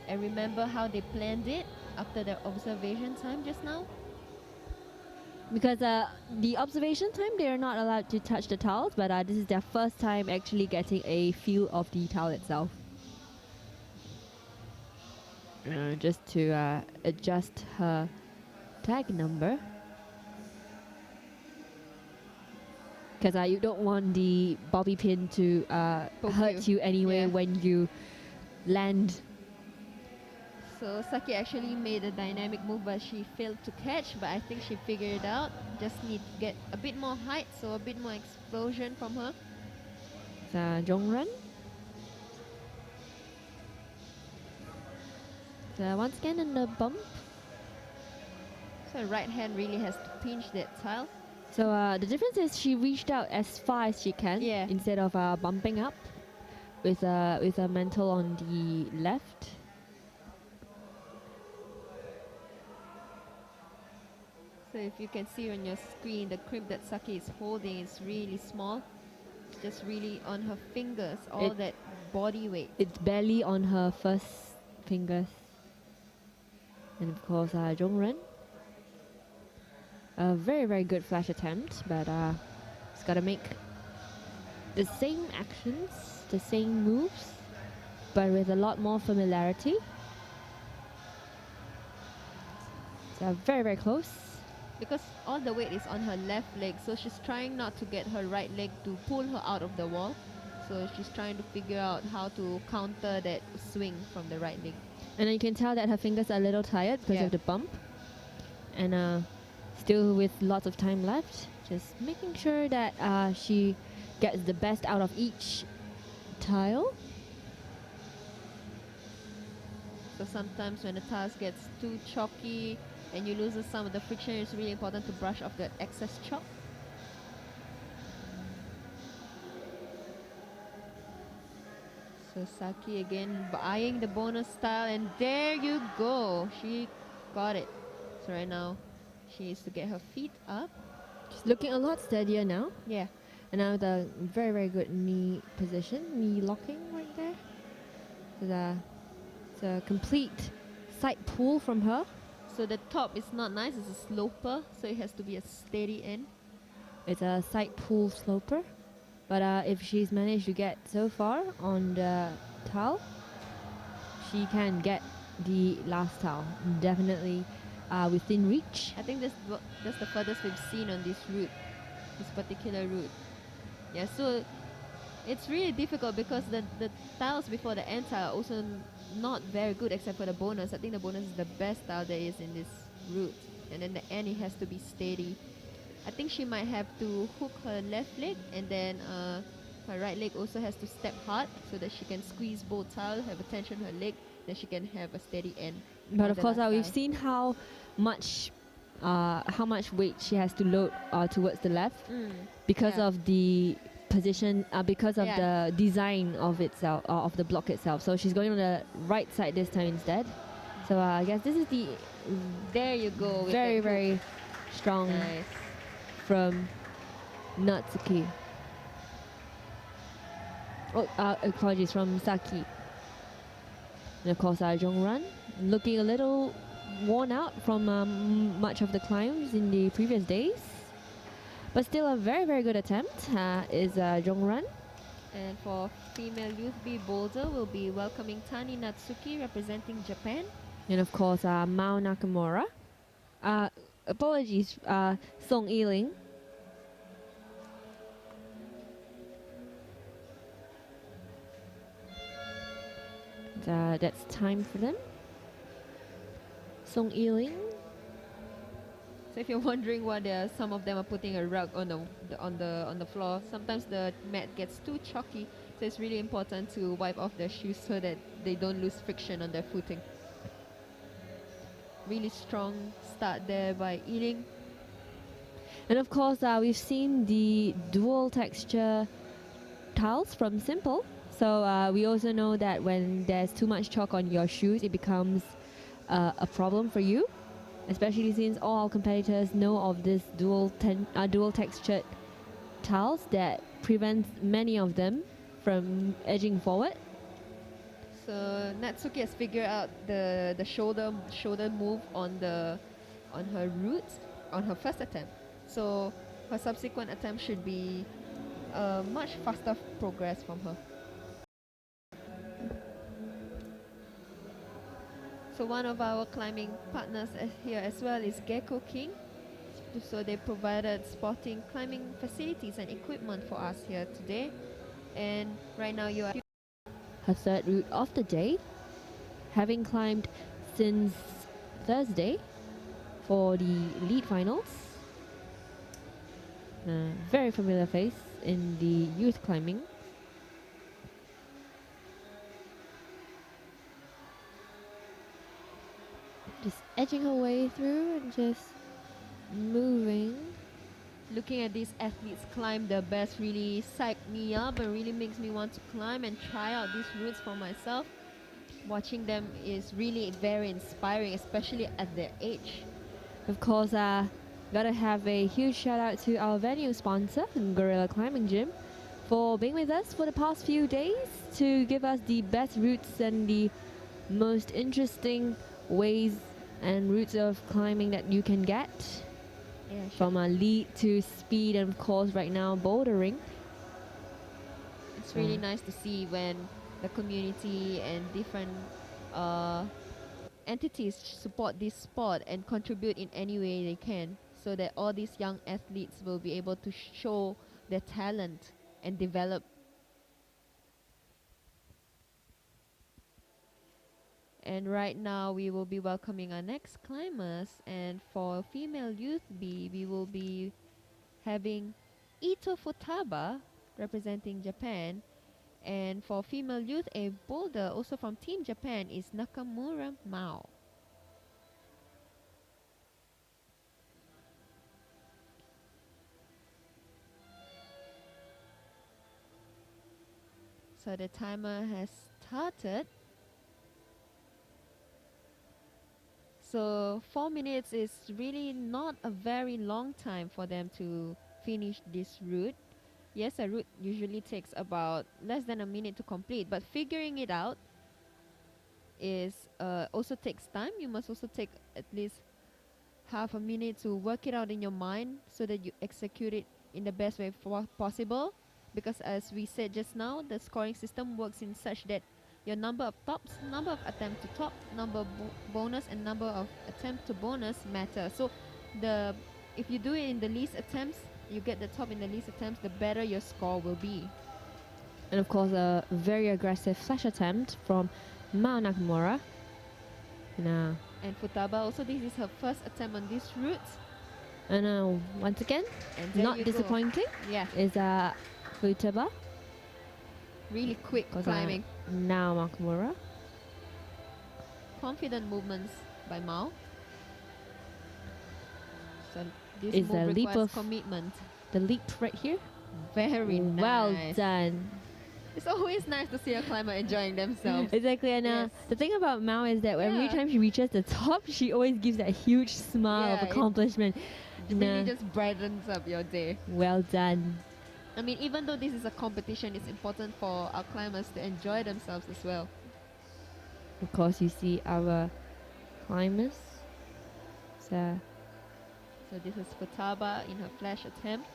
and remember how they planned it after their observation time just now. Because the observation time, they are not allowed to touch the tiles, but this is their first time actually getting a feel of the tile itself. Just to adjust her tag number. Because you don't want the bobby pin to hurt you anyway when you land. So Saki actually made a dynamic move, but she failed to catch. But I think she figured it out. Just need to get a bit more height, so a bit more explosion from her. Jongran. Once again in the bump. So her right hand really has to pinch that tile. So the difference is she reached out as far as she can instead of bumping up with a mantle on the left. So if you can see on your screen, the crimp that Saki is holding is really small. It's just really on her fingers, all that body weight. It's barely on her first fingers. And of course, Jongren. A very, very good flash attempt, but it's got to make the same actions, the same moves, but with a lot more familiarity. So very, very close. Because all the weight is on her left leg, so she's trying not to get her right leg to pull her out of the wall. So she's trying to figure out how to counter that swing from the right leg. And you can tell that her fingers are a little tired because of the bump. And still with lots of time left, just making sure that she gets the best out of each tile. So sometimes when the tiles gets too chalky and you lose some of the friction, it's really important to brush off the excess chalk. So Saki again eyeing the bonus style, and there you go. She got it. So right now she needs to get her feet up. She's looking a lot steadier now. Yeah. And now the very, very good knee position, knee locking right there. So it's a complete side pull from her. So the top is not nice, it's a sloper, so it has to be a steady end. It's a side pull sloper. But if she's managed to get so far on the tile, she can get the last tile. Definitely within reach. I think that's the furthest we've seen on this route, this particular route. Yeah, so it's really difficult because the tiles before the end tile are also not very good except for the bonus. I think the bonus is the best tile there is in this route. And then the end, it has to be steady. I think she might have to hook her left leg, and then her right leg also has to step hard so that she can squeeze both tiles, have a tension on her leg, then she can have a steady end. But of course, we've seen how much weight she has to load towards the left because of the position, because of the design of itself, of the block itself. So she's going on the right side this time instead. So I guess this is the there you go. Very, very strong from Natsuki. Oh, apologies, from Saki. And of course, Jongran looking a little worn out from much of the climbs in the previous days. But still a very, very good attempt is Jongran. And for female youth B boulder, we'll be welcoming Tani Natsuki representing Japan. And of course, Mao Nakamura apologies, Song Yiling. That's time for them. Song Yiling. So if you're wondering why some of them are putting a rug on the floor, sometimes the mat gets too chalky, so it's really important to wipe off their shoes so that they don't lose friction on their footing. Really strong start there by Yiling. And of course, we've seen the dual texture tiles from Simple. So we also know that when there's too much chalk on your shoes, it becomes a problem for you. Especially since all our competitors know of this dual textured tiles that prevents many of them from edging forward. So Natsuki has figured out the shoulder move on her roots on her first attempt. So her subsequent attempt should be much faster progress from her. So one of our climbing partners here as well is Gecko King. So they provided sporting climbing facilities and equipment for us here today. And right now you are her third route of the day, having climbed since Thursday for the lead finals. Very familiar face in the youth climbing. Just edging her way through and just moving. Looking at these athletes climb their best really psyched me up and really makes me want to climb and try out these routes for myself. Watching them is really very inspiring, especially at their age. Of course, gotta have a huge shout out to our venue sponsor, Gorilla Climbing Gym, for being with us for the past few days to give us the best routes and the most interesting ways and routes of climbing that you can get. Yeah, from a lead to speed, and of course right now bouldering. It's really nice to see when the community and different entities support this sport and contribute in any way they can, so that all these young athletes will be able to show their talent and develop. And right now we will be welcoming our next climbers, and for female youth B we will be having Ito Futaba representing Japan, and for female youth A boulder also from Team Japan is Nakamura Mao. So the timer has started. So 4 minutes is really not a very long time for them to finish this route. Yes, a route usually takes about less than a minute to complete, but figuring it out is also takes time. You must also take at least half a minute to work it out in your mind so that you execute it in the best way possible. Because as we said just now, the scoring system works in such that your number of tops, number of attempt to top, number of bonus, and number of attempt to bonus matter. So if you do it in the least attempts, you get the top in the least attempts, the better your score will be. And of course a very aggressive flash attempt from Mao Nakamura. And Futaba also, this is her first attempt on this route. And once again, not disappointing. Yeah. Is Futaba. Really quick climbing. Now Nakamura. Confident movements by Mao. So this is move a leap requires of commitment. The leap right here. Very nice. Well done. It's always nice to see a climber enjoying themselves. Exactly, and the thing about Mao is that every time she reaches the top, she always gives that huge smile of accomplishment. It really just brightens up your day. Well done. I mean, even though this is a competition, it's important for our climbers to enjoy themselves as well. Of course, you see our climbers. So this is Futaba in her flash attempt.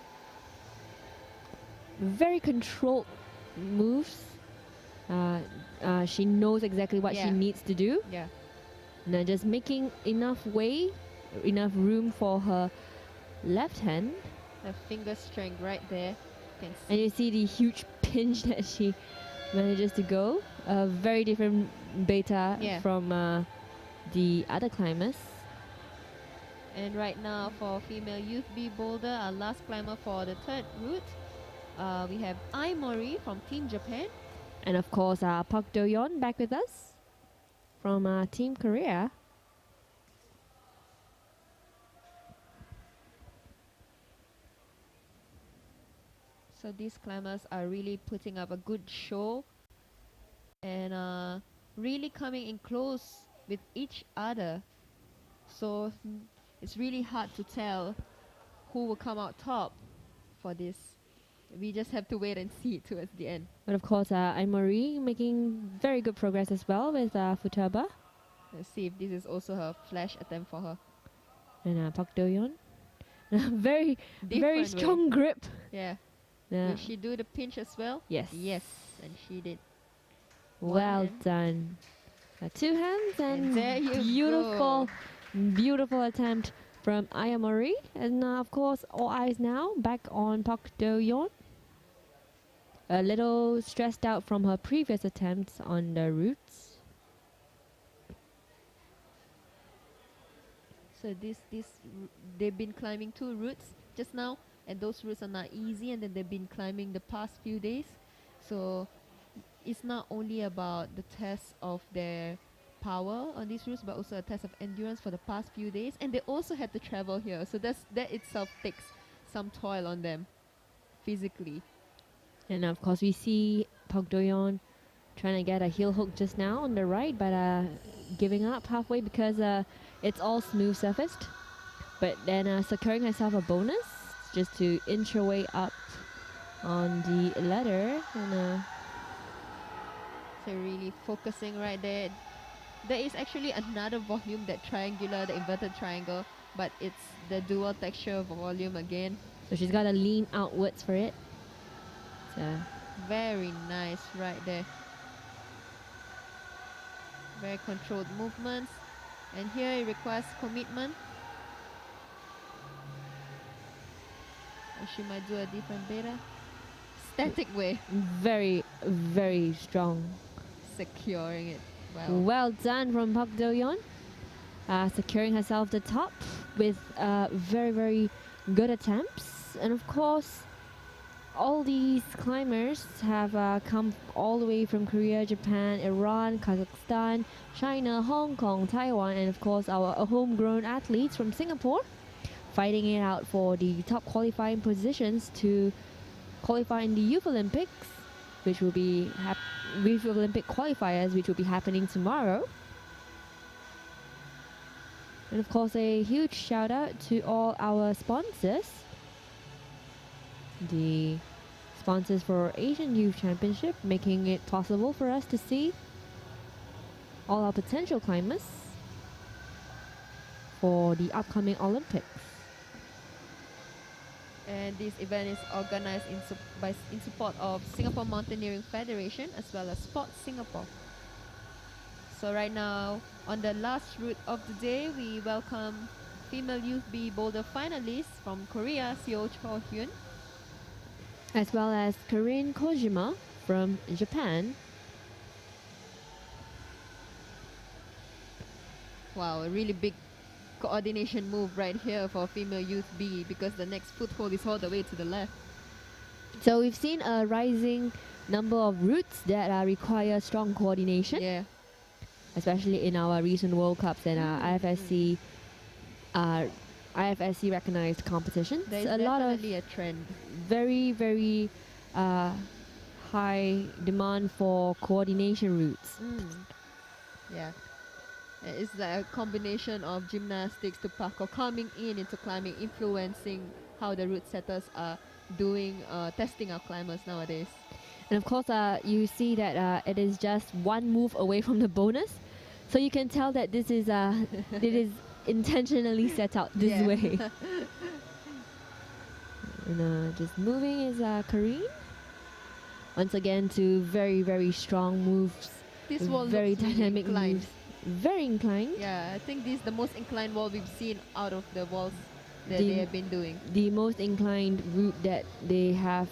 Very controlled moves. She knows exactly what she needs to do. Yeah. Now just making enough way enough room for her left hand. Her finger strength right there. Can see. And you see the huge pinch that she manages to go. A very different beta from the other climbers. And right now for female youth B boulder, our last climber for the third route, we have Ai Mori from Team Japan. And of course, Park Do-yeon back with us from Team Korea. So these climbers are really putting up a good show and really coming in close with each other. So it's really hard to tell who will come out top for this. We just have to wait and see towards the end. But of course, Aimori making very good progress as well with Futaba. Let's see if this is also her flash attempt for her. And Park Do-yeon. Very Different strong grip. Yeah. Will she do the pinch as well? Yes. Yes, and she did. Well done. Two hands and there you beautiful attempt from Ayamori. And of course, all eyes now back on Park Do-yeon. A little stressed out from her previous attempts on the routes. So they've been climbing 2 routes just now, and those routes are not easy, and then they've been climbing the past few days. So it's not only about the test of their power on these routes, but also a test of endurance for the past few days, and they also had to travel here, so that itself takes some toil on them physically. And of course we see Park Do-yeon trying to get a heel hook just now on the right, but giving up halfway because it's all smooth surfaced, but then securing herself a bonus just to inch her way up on the ladder. And so really focusing right there. There is actually another volume, that triangular, the inverted triangle, but it's the dual texture volume again. So she's got to lean outwards for it. So very nice right there. Very controlled movements. And here it requires commitment. Or she might do a different beta. Static way. Very strong. Securing it. Well done from Park Do-yeon. Securing herself the top with very good attempts. And of course, all these climbers have come all the way from Korea, Japan, Iran, Kazakhstan, China, Hong Kong, Taiwan, and of course our homegrown athletes from Singapore, fighting it out for the top qualifying positions to qualify in the Youth Olympics, which will be Youth Olympic qualifiers, which will be happening tomorrow. And of course, a huge shout out to all our sponsors. The sponsors for Asian Youth Championship, making it possible for us to see all our potential climbers for the upcoming Olympics. And this event is organized in support of Singapore Mountaineering Federation as well as Sport Singapore. So right now, on the last route of the day, we welcome female Youth B boulder finalists from Korea, Seo Cho-hyun, as well as Karin Kojima from Japan. Wow, a really big coordination move right here for female Youth B, because the next foothold is all the way to the left. So we've seen a rising number of routes that require strong coordination. Yeah. Especially in our recent World Cups and IFSC recognized competitions. There's a lot of a trend. Very high demand for coordination routes. Yeah. It's like a combination of gymnastics to parkour coming into climbing, influencing how the route setters are doing, testing our climbers nowadays. And of course, you see that it is just one move away from the bonus. So you can tell that this is it is intentionally set out this way. And just moving is Karin. Once again, to very strong moves. This one very looks really dynamic inclined. moves. very inclined. Yeah, I think this is the most inclined wall we've seen out of the walls that The- they have been doing. The most inclined route that they have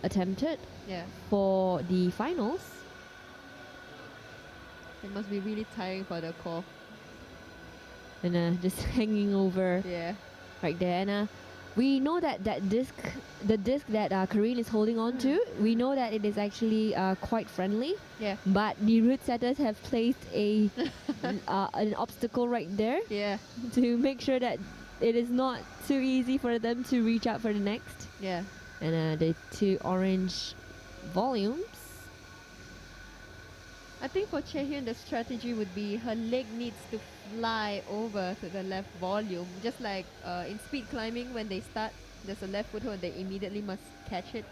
attempted Yeah, for the finals. it must be really tiring for the core. And just hanging over Yeah, right there. And we know that the disc that Karine is holding on to, we know that it is actually quite friendly. yeah, But the route setters have placed an obstacle right there yeah, to make sure that it is not too easy for them to reach out for the next. yeah. And the two orange volumes. I think for Chaehyun, the strategy would be her leg needs to fly over to the left volume. Just like in speed climbing, when they start, there's a left foothold and they immediately must catch it.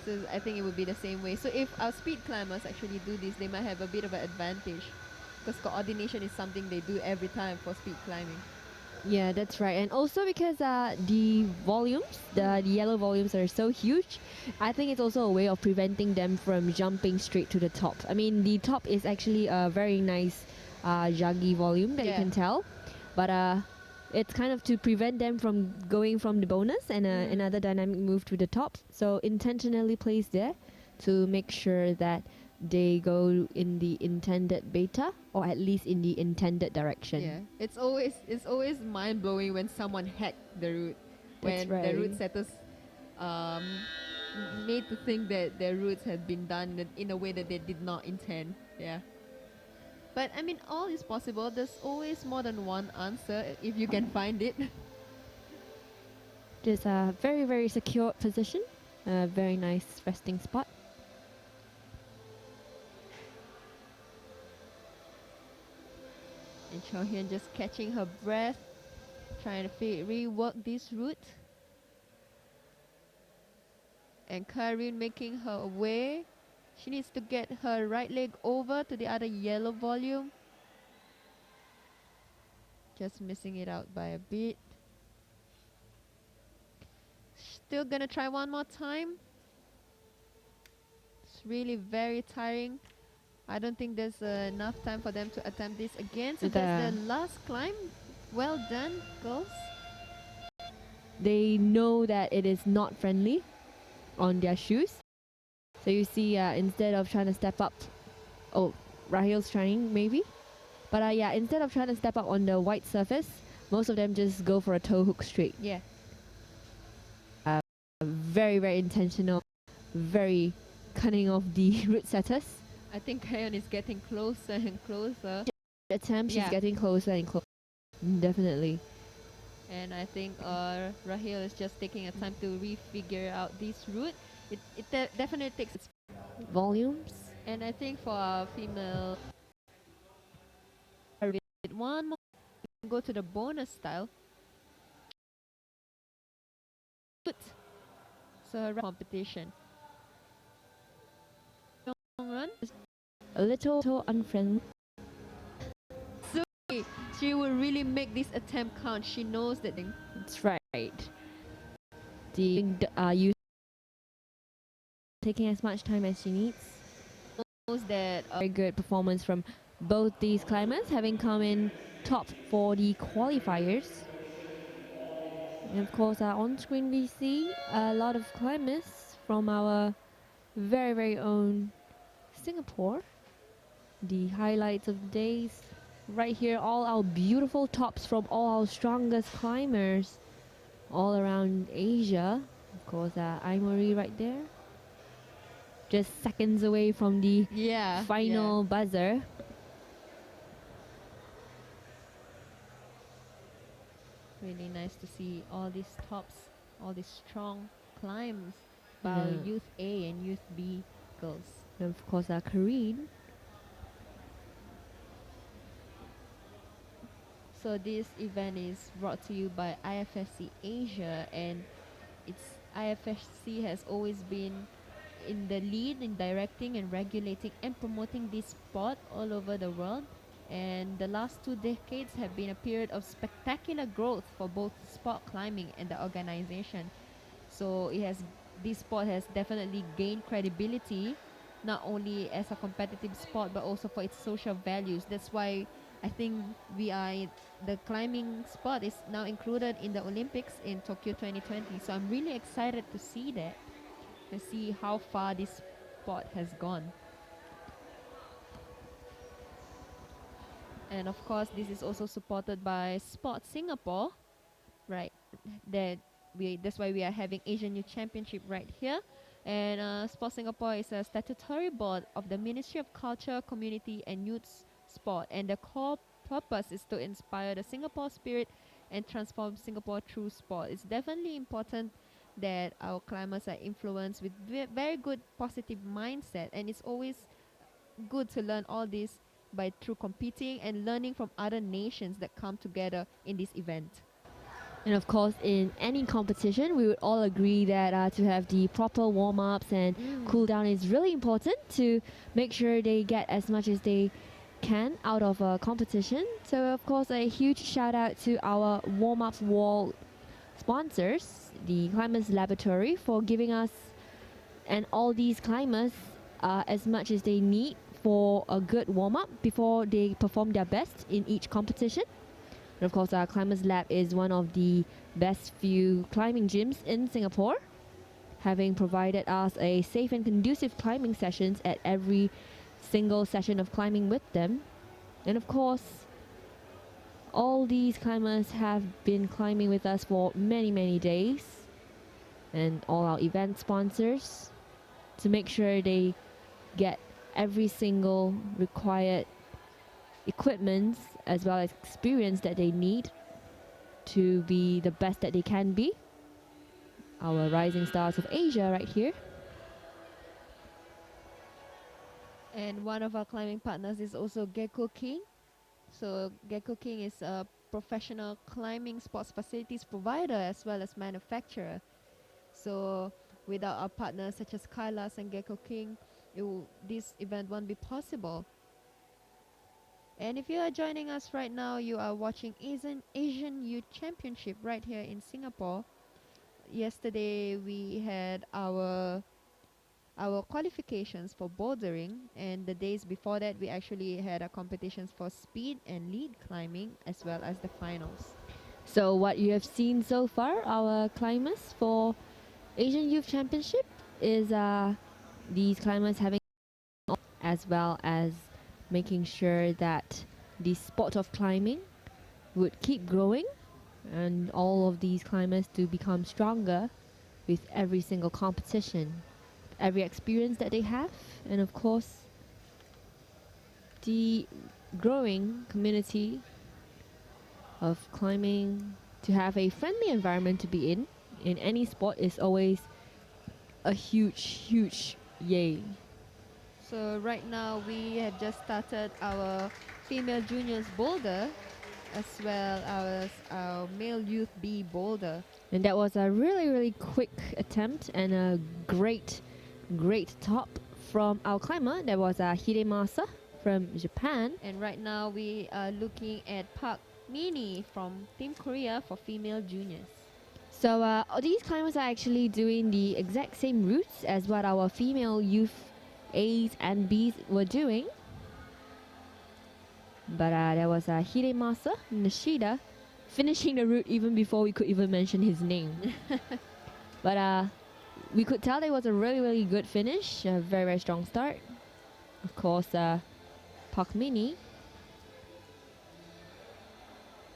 So I think it would be the same way. So if our speed climbers actually do this, they might have a bit of an advantage. Because coordination is something they do every time for speed climbing. Yeah, that's right. And also because the volumes, the yellow volumes are so huge, I think it's also a way of preventing them from jumping straight to the top. I mean, the top is actually a very nice jaggy volume that you Yeah. can tell. But it's kind of to prevent them from going from the bonus and another dynamic move to the top. So intentionally placed there to make sure that they go in the intended beta, or at least in the intended direction. Yeah, it's always mind blowing when someone hacked the route, That's when right. the route setters um, made to think that their routes had been done in a way that they did not intend. Yeah, but I mean, all is possible. There's always more than one answer if you can find it. Just a very, very secure position. A very nice resting spot. And Chohyun just catching her breath, trying to rework this route. And Karine making her way. She needs to get her right leg over to the other yellow volume. Just missing it out by a bit. Still gonna try one more time. It's really very tiring. I don't think there's enough time for them to attempt this again. So that's the last climb. Well done, girls. They know that it is not friendly on their shoes. So you see, instead of trying to step up, oh, Rahil's trying maybe. But yeah, instead of trying to step up on the white surface, most of them just go for a toe hook straight. Yeah. Very, very intentional, very cunning of the route setters. I think Kayon is getting closer and closer. Attempt, Yeah. she's getting closer and closer. Definitely. And I think Rahil is just taking a time to refigure out this route. It definitely takes its Volumes. and I think for our female one more go to the bonus style. So her competition. Long run. A little unfriendly. She will really make this attempt count. She knows that thing. That's right. The use taking as much time as she needs. Knows that Very good performance from both these climbers, having come in top for the qualifiers. And of course, on screen we see a lot of climbers from our very, very own Singapore. The highlights of the days right here, all our beautiful tops from all our strongest climbers all around Asia. Of course, Aimory right there. Just seconds away from the final buzzer. Really nice to see all these tops, all these strong climbs by Youth A and Youth B girls. And of course, Karine. So this event is brought to you by IFSC Asia, and IFSC has always been in the lead in directing and regulating and promoting this sport all over the world. And the last 2 decades have been a period of spectacular growth for both sport climbing and the organization. So this sport has definitely gained credibility, not only as a competitive sport but also for its social values. That's why I think the climbing sport is now included in the Olympics in Tokyo 2020. So I'm really excited to see that, to see how far this sport has gone. And of course, this is also supported by Sport Singapore, right? That's why we are having Asian Youth Championship right here. And Sport Singapore is a statutory board of the Ministry of Culture, Community and Youth Sport, and the core purpose is to inspire the Singapore spirit and transform Singapore through sport. It's definitely important that our climbers are influenced with very good positive mindset, and it's always good to learn all this by through competing and learning from other nations that come together in this event. And of course, in any competition, we would all agree that to have the proper warm-ups and cool down is really important to make sure they get as much as they can out of a competition. So of course, a huge shout out to our warm-up wall sponsors, the Climbers Laboratory, for giving us and all these climbers as much as they need for a good warm-up before they perform their best in each competition. And of course, our Climbers Lab is one of the best few climbing gyms in Singapore, having provided us a safe and conducive climbing sessions at every single session of climbing with them. And of course, all these climbers have been climbing with us for many, many days, and all our event sponsors to make sure they get every single required equipment as well as experience that they need to be the best that they can be. Our rising stars of Asia right here. And one of our climbing partners is also Gecko King. So Gecko King is a professional climbing sports facilities provider as well as manufacturer. So without our partners such as Kailas and Gecko King, this event won't be possible. And if you are joining us right now, you are watching Asian Youth Championship right here in Singapore. Yesterday we had our qualifications for bouldering, and the days before that we actually had our competitions for speed and lead climbing as well as the finals. So what you have seen so far, our climbers for Asian Youth Championship, is these climbers having as well as making sure that the sport of climbing would keep growing and all of these climbers to become stronger with every single competition, every experience that they have, and of course the growing community of climbing, to have a friendly environment to be in any sport is always a huge yay. So right now we have just started our female juniors boulder as well as our male youth B boulder. And that was a really quick attempt and a great top from our climber. That was Hidemasa from Japan. And right now we are looking at Park Mini from Team Korea for female juniors. So these climbers are actually doing the exact same routes as what our female youth A's and B's were doing. But there was Hidemasa Nishida finishing the route even before we could even mention his name. But we could tell it was a really good finish, a very strong start. Of course, Park Mini.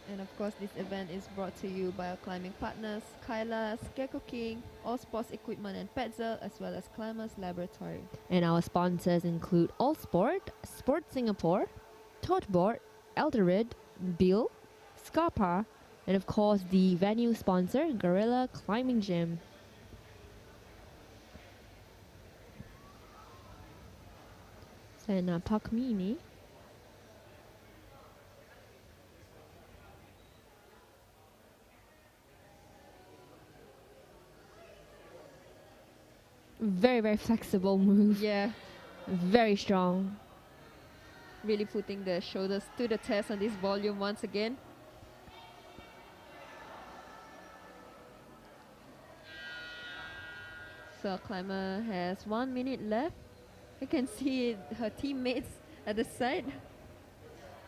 And of course, this event is brought to you by our climbing partners, Kailas, Gecko King, All Sports Equipment and Petzel, as well as Climbers Laboratory. And our sponsors include All Sport, Sport Singapore, Toteboard, Eldorid, Bill, Scarpa, and of course the venue sponsor, Gorilla Climbing Gym. And Park Mini. Very flexible move. Yeah. Very strong. Really putting the shoulders to the test on this volume once again. So our climber has 1 minute left. I can see her teammates at the side.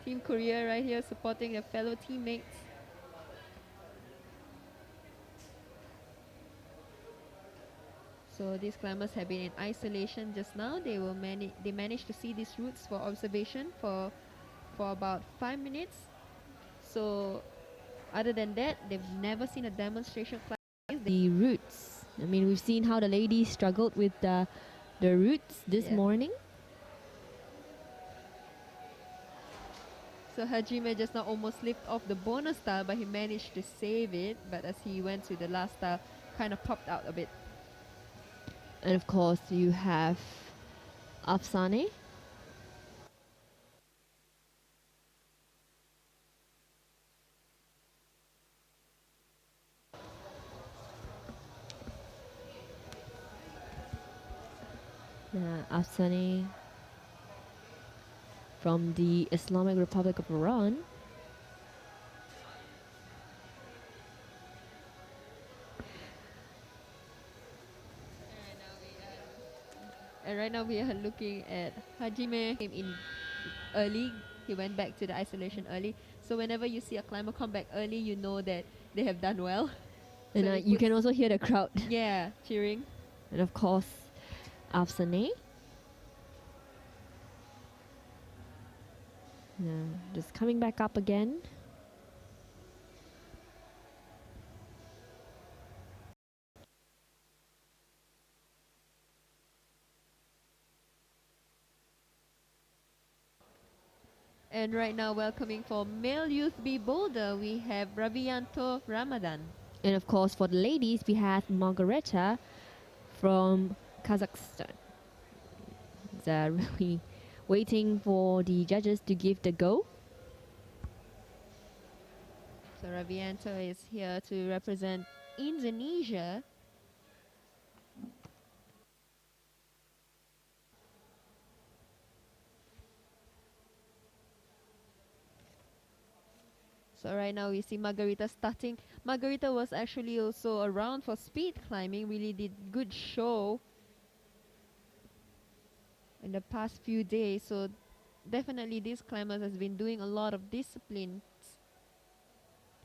Team Korea right here supporting their fellow teammates. So these climbers have been in isolation just now. They managed to see these routes for observation for about 5 minutes. So other than that, they've never seen a demonstration climb. The routes. I mean, we've seen how the ladies struggled with the routes this morning. So Hajime just now almost slipped off the bonus style, but he managed to save it. But as he went to the last style, kind of popped out a bit. And of course, you have Afsane. Afsane from the Islamic Republic of Iran. And right now we are looking at Hajime. Came in early. He went back to the isolation early. So whenever you see a climber come back early, you know that they have done well. And So you can also hear the crowd. Yeah, cheering. And of course, Afsane. Just coming back up again. And right now, welcoming for male youth B boulder, we have Ravianto Ramadan. And of course, for the ladies, we have Margareta from Kazakhstan. They're really waiting for the judges to give the go. So Ravianto is here to represent Indonesia. So right now we see Margarita starting. Margarita was actually also around for speed climbing, really did good show in the past few days. So definitely these climbers has been doing a lot of disciplines.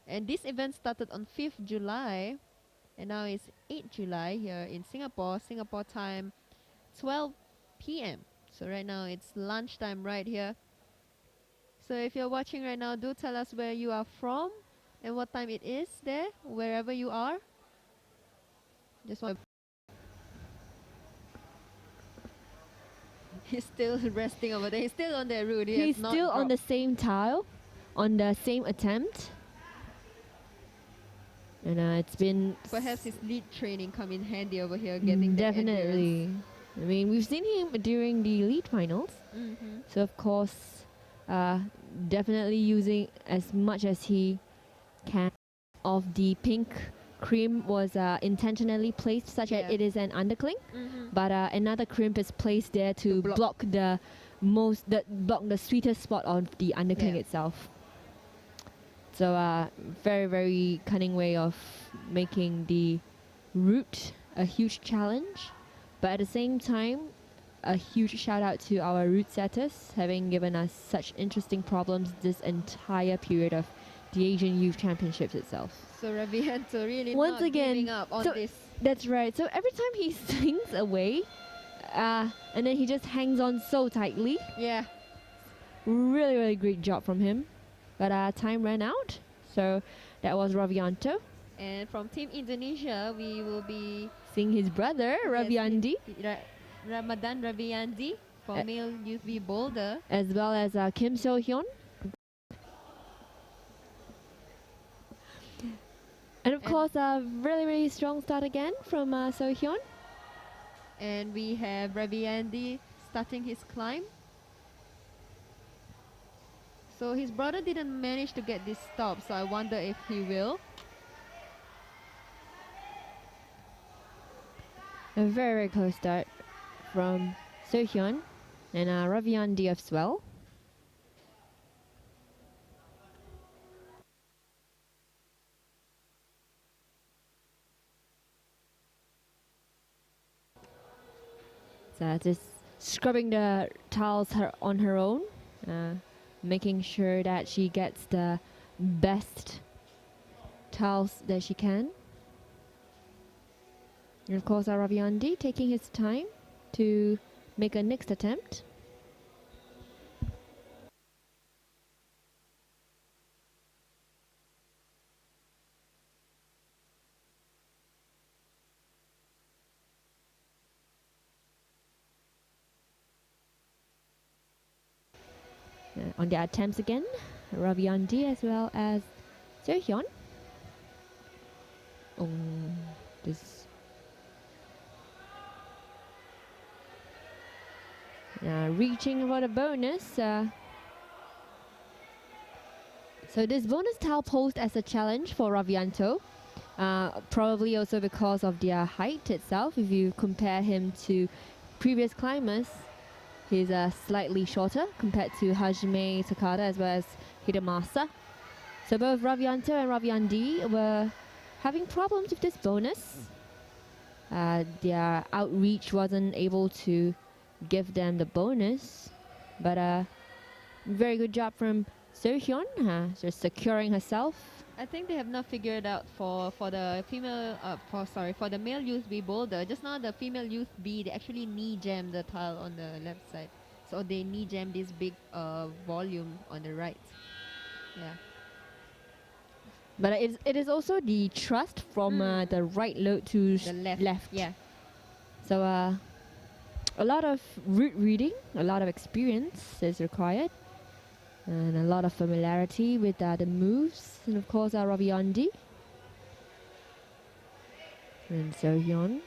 And this event started on 5th July and now it's 8th July here in Singapore, Singapore time 12 p.m. So right now it's lunchtime right here. So if you're watching right now, do tell us where you are from and what time it is there, wherever you are. Just want. He's still resting over there. He's still on the route. He's still on the same tile, on the same attempt. And it's been... Perhaps his lead training come in handy over here, getting definitely. I mean, we've seen him during the lead finals. So of course, definitely using as much as he can of the pink crimp was intentionally placed such that it is an undercling, but another crimp is placed there to block the sweetest spot of the undercling itself. So very, very cunning way of making the route a huge challenge, but at the same time, a huge shout out to our route setters having given us such interesting problems this entire period of the Asian Youth Championships itself. So Ravianto really once not again giving up on this. That's right. So every time he swings away, and then he just hangs on so tightly. Yeah. Really, really great job from him. But time ran out, so that was Ravianto. And from Team Indonesia, we will be seeing his brother, Raviandi. Ramadan Raviandi for male youth V boulder. As well as Kim So-hyun. And of course, a really, really strong start again from So-hyun. And we have Raviandi starting his climb. So his brother didn't manage to get this stop, so I wonder if he will. A very, very close start from So-hyun and Raviandi as well. So just scrubbing the tiles on her own. making sure that she gets the best tiles that she can. And of course, Araviandi taking his time to make a next attempt. On their attempts again, Raviandi as well as Seohyun. Oh, this. Reaching for the bonus. So this bonus tile posed as a challenge for Ravianto. Probably also because of their height itself. If you compare him to previous climbers, he's slightly shorter compared to Hajime Takada as well as Hidemasa. So both Ravianto and Raviandi were having problems with this bonus. Their outreach wasn't able to give them the bonus. But very good job from Seohyun, just securing herself. I think they have not figured out for the female for the male youth B boulder. Just now the female youth B, they actually knee jam the tile on the left side, so they knee jam this big volume on the right. Yeah. But it is also the thrust from the right load to The left. left. Yeah. So a lot of route reading, a lot of experience is required. And a lot of familiarity with the moves. And of course, Raviandi. And Seohyun.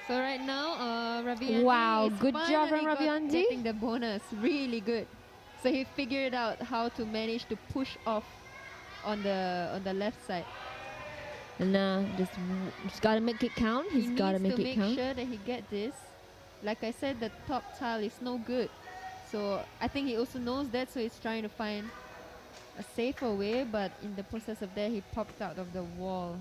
So right now, Raviandi Wow, is good job from finally Raviandi. getting the bonus. Really good. So he figured out how to manage to push off on the left side. And just gotta make it count. He's gotta needs make to it count. sure that he get this. Like I said, the top tile is no good. So I think he also knows that, so he's trying to find a safer way, but in the process of that, he popped out of the wall.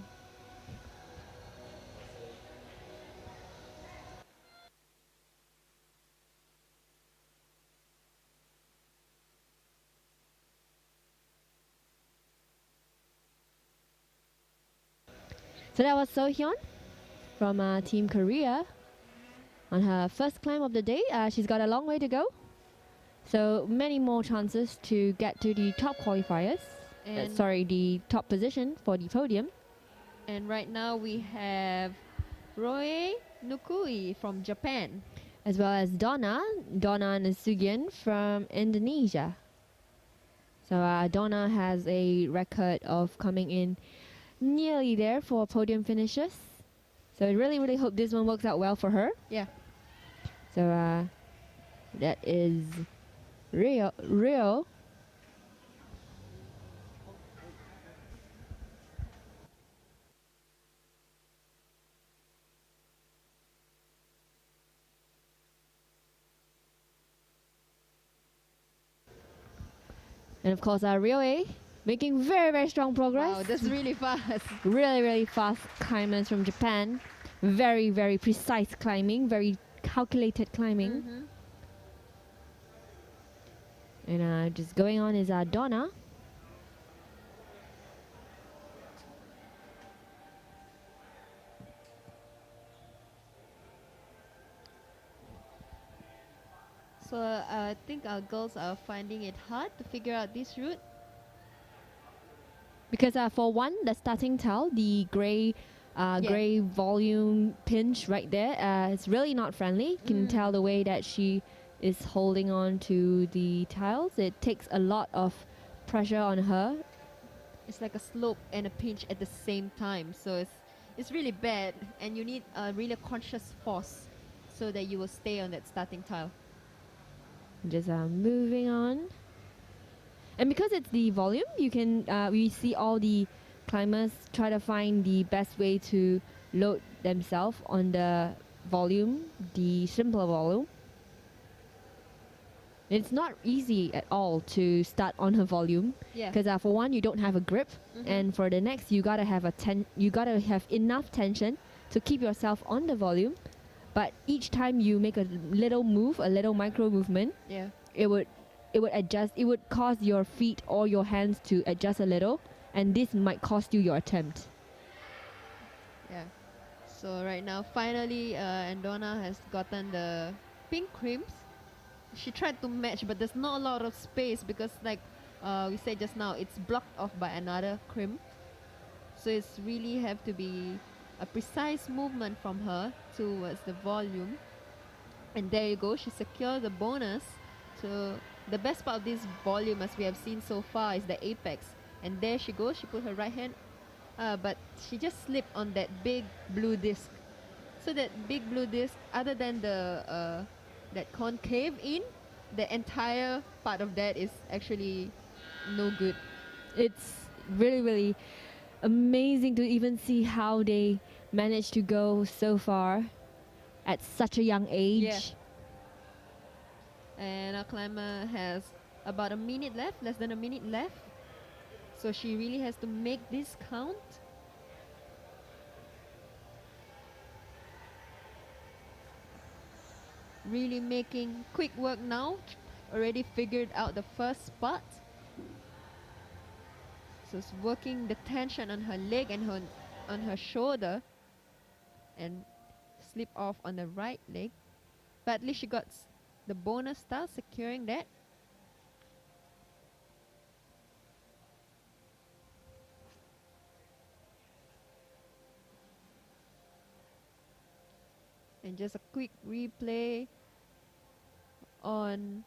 So that was Seohyun from Team Korea. On her first climb of the day, she's got a long way to go. So many more chances to get to the top qualifiers. The top position for the podium. And right now we have Roe Nukui from Japan. As well as Donna Nasugian from Indonesia. So Donna has a record of coming in nearly there for podium finishes. So I really, really hope this one works out well for her. Yeah. So that is Rio. And of course, Rio A making very, very strong progress. Wow, that's really fast. Really, really fast climbers from Japan. Very, very precise climbing, very calculated climbing. And just going on is Donna. So I think our girls are finding it hard to figure out this route. Because for one, the starting tile, the gray volume pinch right there, it's really not friendly. You can tell the way that she is holding on to the tiles. It takes a lot of pressure on her. It's like a slope and a pinch at the same time. So it's really bad, and you need a really conscious force so that you will stay on that starting tile. Just moving on. And because it's the volume, you can we see all the climbers try to find the best way to load themselves on the volume, the simpler volume. It's not easy at all to start on her volume, because for one, you don't have a grip, and for the next, you gotta have enough tension to keep yourself on the volume. But each time you make a little move, a little micro movement, it would it would adjust. It would cause your feet or your hands to adjust a little, and this might cost you your attempt. Yeah. So right now, finally, Andona has gotten the pink crimps. She tried to match, but there's not a lot of space because, like we said just now, it's blocked off by another crimp. So it's really have to be a precise movement from her towards the volume. And there you go, she secured the bonus. So the best part of this volume, as we have seen so far, is the apex. And there she goes, she put her right hand, but she just slipped on that big blue disc. So that big blue disc, other than the that concave in, the entire part of that is actually no good. It's really, really amazing to even see how they managed to go so far at such a young age. Yeah. And our climber has about a minute left, less than a minute left. So she really has to make this count. Really making quick work now. Already figured out the first spot. So it's working the tension on her leg and on her shoulder. And slip off on the right leg. But at least she got the bonus star, securing that. And just a quick replay on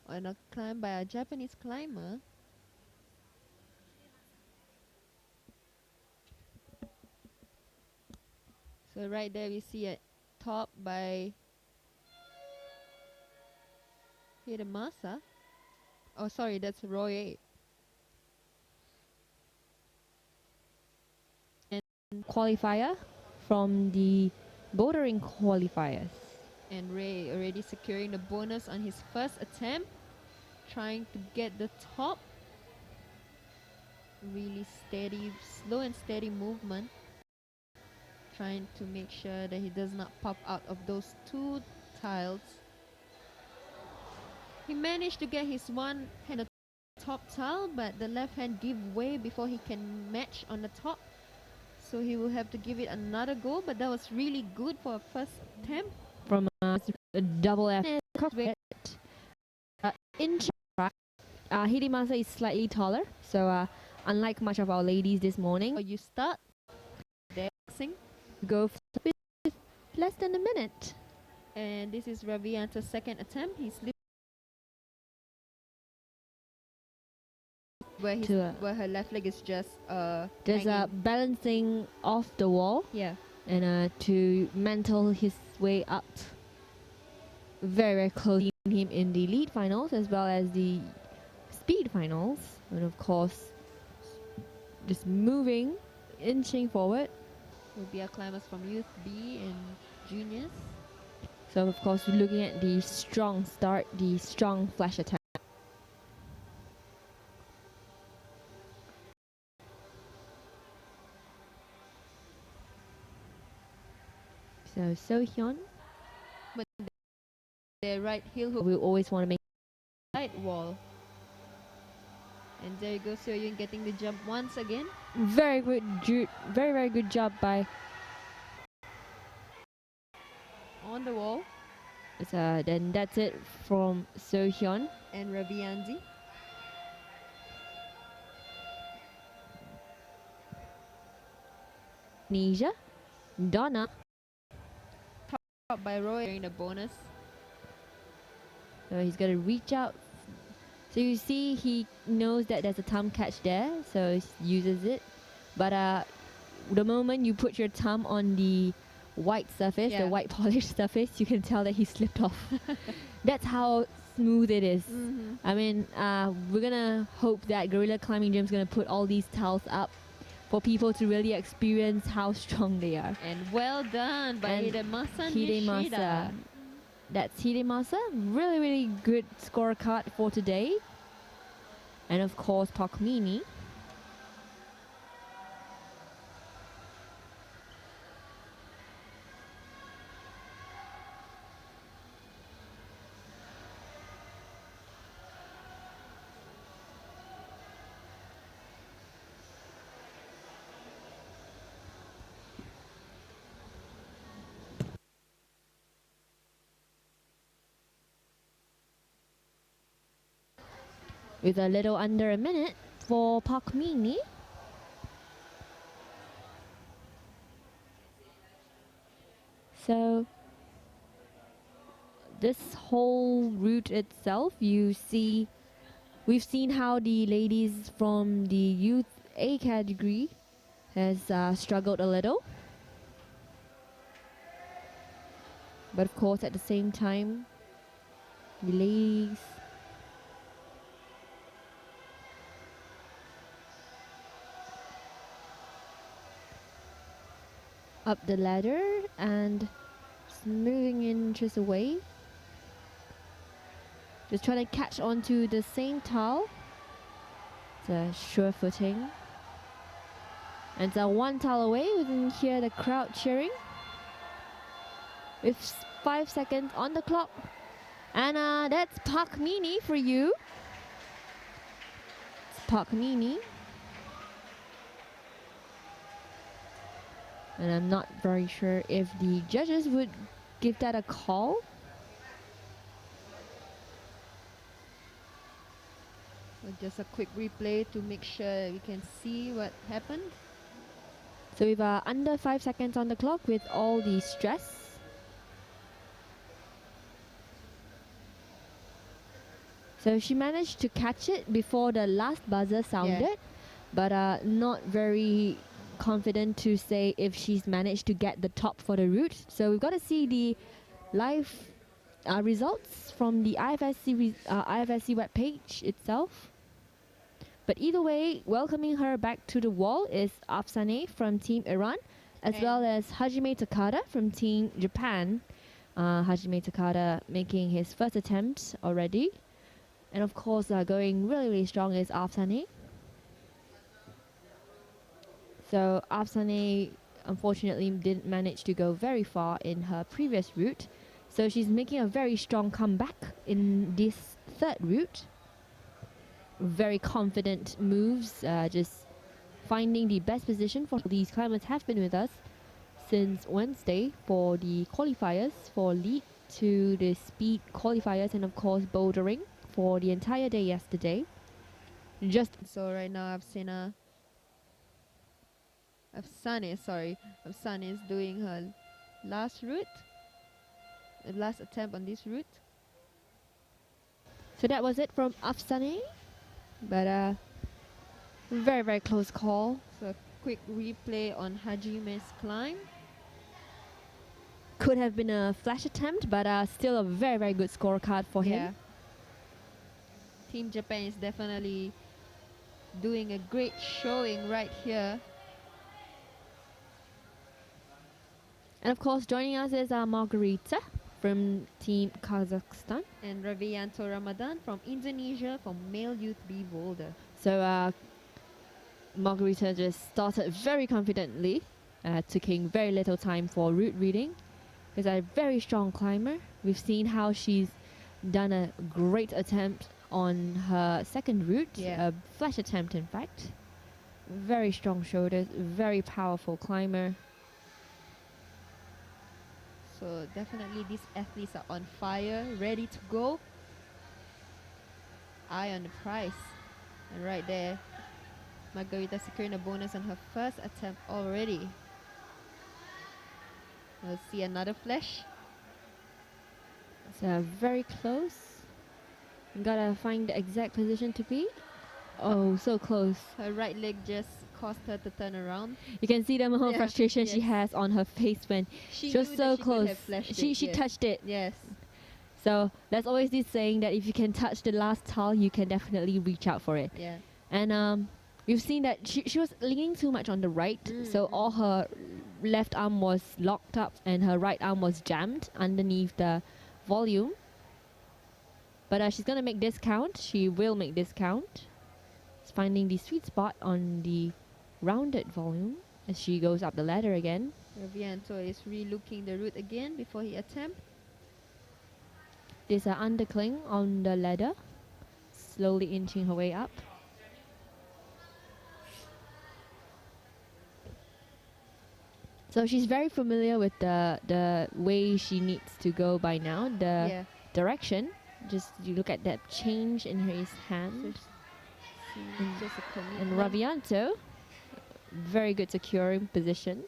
a climb by a Japanese climber. So right there we see a top by Hidemasa. Oh, sorry, that's Roy. And Qualifier from the bouldering qualifiers. And Ray already securing the bonus on his first attempt, trying to get the top. Really steady, slow and steady movement, trying to make sure that he does not pop out of those two tiles. He managed to get his one hand on the top tile, but the left hand give way before he can match on the top. So he will have to give it another go, but that was really good for a first attempt. From a double F. In track, Hidemasa is slightly taller, so unlike much of our ladies this morning, You start dancing, go with less than a minute. and this is Ravianta's second attempt. He slipped where her left leg is just hanging. Balancing off the wall, Yeah. and to mantle his way up very, very close to him in the lead finals as well as the speed finals, and of course just moving, inching forward. Will be our climbers from Youth B and Juniors. So of course looking at the strong start, the strong flash attack. So Sohyun Their right heel hook we always want to make side wall. And there you go, Soyun getting the jump once again. very good, very, very good job by On the wall. then that's it from Sohyun. And Ravianzi. Nisha, Donna. Top by Roy during the bonus. So he's got to reach out. So you see he knows that there's a thumb catch there, so he uses it. But the moment you put your thumb on the white surface, the white polished surface, you can tell that he slipped off. That's how smooth it is. I mean, we're gonna hope that Gorilla Climbing Gym is gonna put all these tiles up for people to really experience how strong they are. And well done by Hidemasa Nishida. That's Hidemasa. Really, really good scorecard for today. And of course, Pakmini. with a little under a minute for Park Mini. So this whole route itself, we've seen how the ladies from the youth A category has struggled a little. But of course, at the same time, the ladies up the ladder and just moving inches away. Just trying to catch onto the same tile. It's a sure footing. And it's one tile away. We can hear the crowd cheering. With 5 seconds on the clock. And that's Park Mini for you. It's Park Mini. And I'm not very sure if the judges would give that a call. Just a quick replay to make sure we can see what happened. So we've under 5 seconds on the clock with all the stress. So she managed to catch it before the last buzzer sounded, but not very confident to say if she's managed to get the top for the route. So we've got to see the live results from the IFSC webpage itself. But either way, welcoming her back to the wall is Afsane from Team Iran, as well as Hajime Takada from Team Japan. Hajime Takada making his first attempt already. And of course, going really, really strong is Afsane. So Afsane unfortunately didn't manage to go very far in her previous route. So she's making a very strong comeback in this third route. Very confident moves, just finding the best position for these climbers have been with us since Wednesday for the qualifiers for lead to the speed qualifiers and of course bouldering for the entire day yesterday. So right now Afsane is doing her last route, last attempt on this route. So that was it from Afsane, but very, very close call. So a quick replay on Hajime's climb. Could have been a flash attempt, but still a very, very good scorecard for him. Team Japan is definitely doing a great showing right here. And of course, joining us is Margarita from Team Kazakhstan. And Ravianto Ramadan from Indonesia for Male Youth B Boulder. So Margarita just started very confidently, taking very little time for route reading. She's a very strong climber. We've seen how she's done a great attempt on her second route, a flash attempt in fact. Very strong shoulders, very powerful climber. So definitely these athletes are on fire, ready to go. Eye on the prize. And right there, Margarita securing a bonus on her first attempt already. We'll see another flash. So very close. Gotta find the exact position to be. Oh, so close. Her right leg just caused her to turn around. You can see the amount of frustration she has on her face when she was so close. She touched it. Yes. So there's always this saying that if you can touch the last tile, you can definitely reach out for it. Yeah. And we've seen that she was leaning too much on the right, so all her left arm was locked up and her right arm was jammed underneath the volume. But she's gonna make this count. She will make this count. It's finding the sweet spot on the rounded volume as she goes up the ladder again. Ravianto is re-looking the route again before he attempts. There's an undercling on the ladder, slowly inching her way up. So she's very familiar with the way she needs to go by now, the direction. Just you look at that change in his hand. Seems just a And commitment. Ravianto, very good securing position.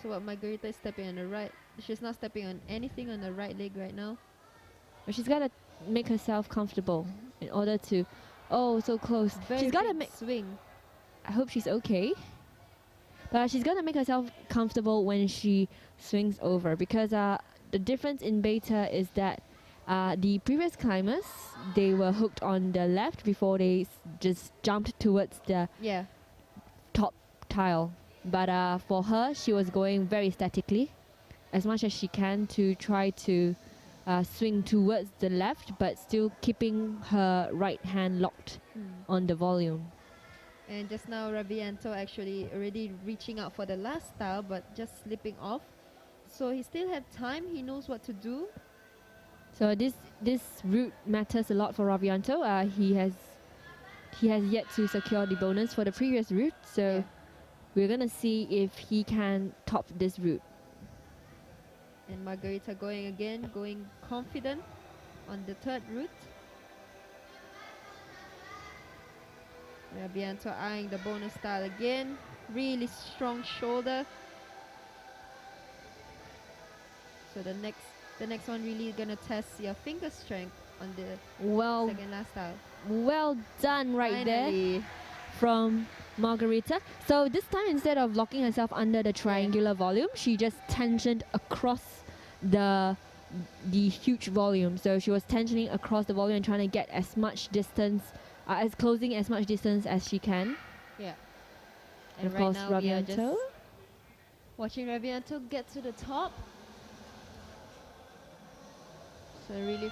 So what, Margarita is stepping on the right. She's not stepping on anything on the right leg right now. But she's got to make herself comfortable in order to... Oh, so close. Very She's got to big make... swing. I hope she's okay. But she's going to make herself comfortable when she swings over. Because the difference in beta is that the previous climbers, they were hooked on the left before they just jumped towards the Yeah. top tile. But for her, she was going very statically, as much as she can to try to swing towards the left, but still keeping her right hand locked on the volume. And just now, Ravianto actually already reaching out for the last style, but just slipping off. So he still have time. He knows what to do. So this route matters a lot for Ravianto. He has yet to secure the bonus for the previous route, so we're gonna see if he can top this route. And Margarita going again, going confident on the third route. Ravianto eyeing the bonus style again. Really strong shoulder. So the next one really gonna test your finger strength on the second last style. Well done right Finally. there from Margarita. So this time, instead of locking herself under the triangular volume, she just tensioned across the huge volume. So she was tensioning across the volume and trying to get as much distance, closing as much distance as she can. Yeah. And of course, now we are just Ravianto. watching Ravianto get to the top. So really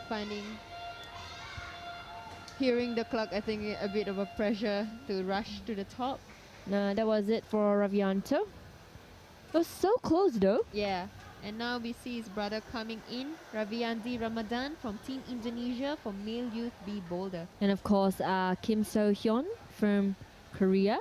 hearing the clock, I think a bit of a pressure to rush to the top. No, that was it for Ravianto. It was so close though. Yeah. And now we see his brother coming in, Raviandi Ramadan from Team Indonesia for Male Youth B Boulder. And of course, Kim So-hyun from Korea.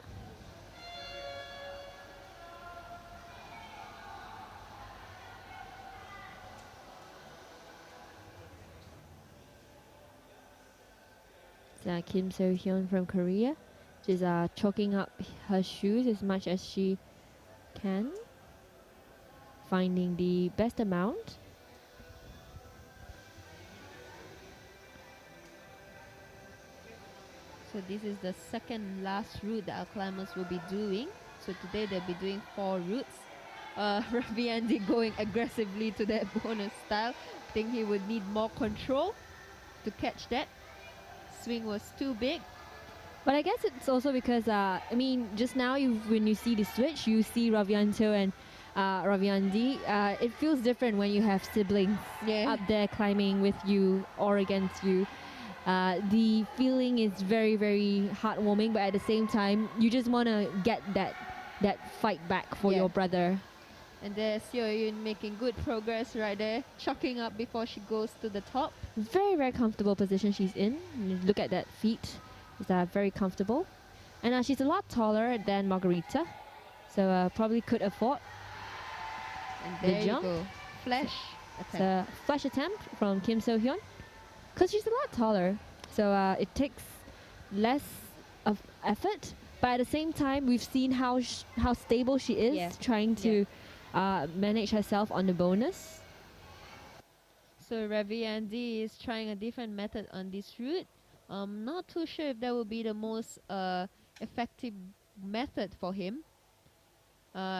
Kim So-hyun from Korea. She's choking up her shoes as much as she can, finding the best amount. So this is the second last route that our climbers will be doing. So today they'll be doing 4 routes. Raviandi going aggressively to that bonus style. I think he would need more control to catch that. Swing was too big. But I guess it's also because, I mean, just now when you see the switch, you see Ravianto and Raviandi. It feels different when you have siblings up there climbing with you or against you. The feeling is very, very heartwarming, but at the same time, you just want to get that fight back for your brother. And there's Seo-Yun making good progress right there, chucking up before she goes to the top. Very, very comfortable position she's in. Look at that feet. It's very comfortable. And she's a lot taller than Margarita, so probably could afford and the jump. You go. Flash attempt. It's a flash attempt from Kim So-hyun, because she's a lot taller, so it takes less of effort. But at the same time, we've seen how stable she is trying to manage herself on the bonus. So Raviandi is trying a different method on this route. Not too sure if that will be the most effective method for him.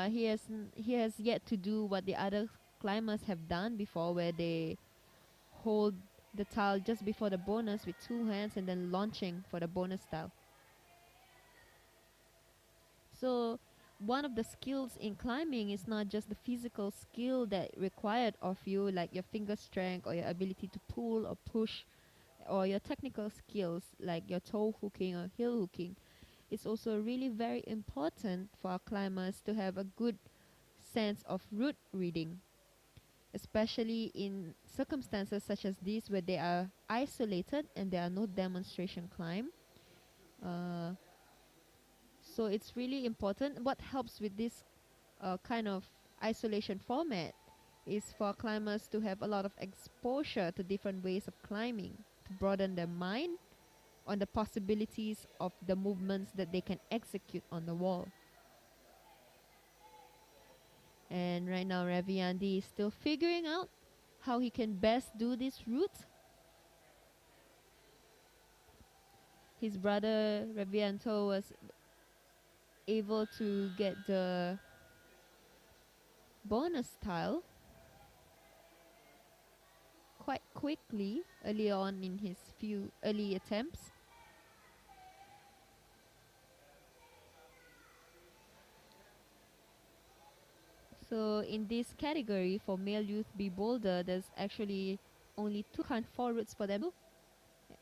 He has yet to do what the other climbers have done before, where they hold the tile just before the bonus with 2 hands and then launching for the bonus tile. So one of the skills in climbing is not just the physical skill that required of you, like your finger strength or your ability to pull or push, or your technical skills like your toe hooking or heel hooking. It's also really very important for our climbers to have a good sense of route reading, especially in circumstances such as these where they are isolated and there are no demonstration climb. So it's really important. What helps with this kind of isolation format is for climbers to have a lot of exposure to different ways of climbing, to broaden their mind on the possibilities of the movements that they can execute on the wall. And right now Raviandi is still figuring out how he can best do this route. His brother Ravianto was able to get the bonus tile quite quickly early on in his few early attempts. So in this category for male youth B boulder, there's actually only 204 routes for them.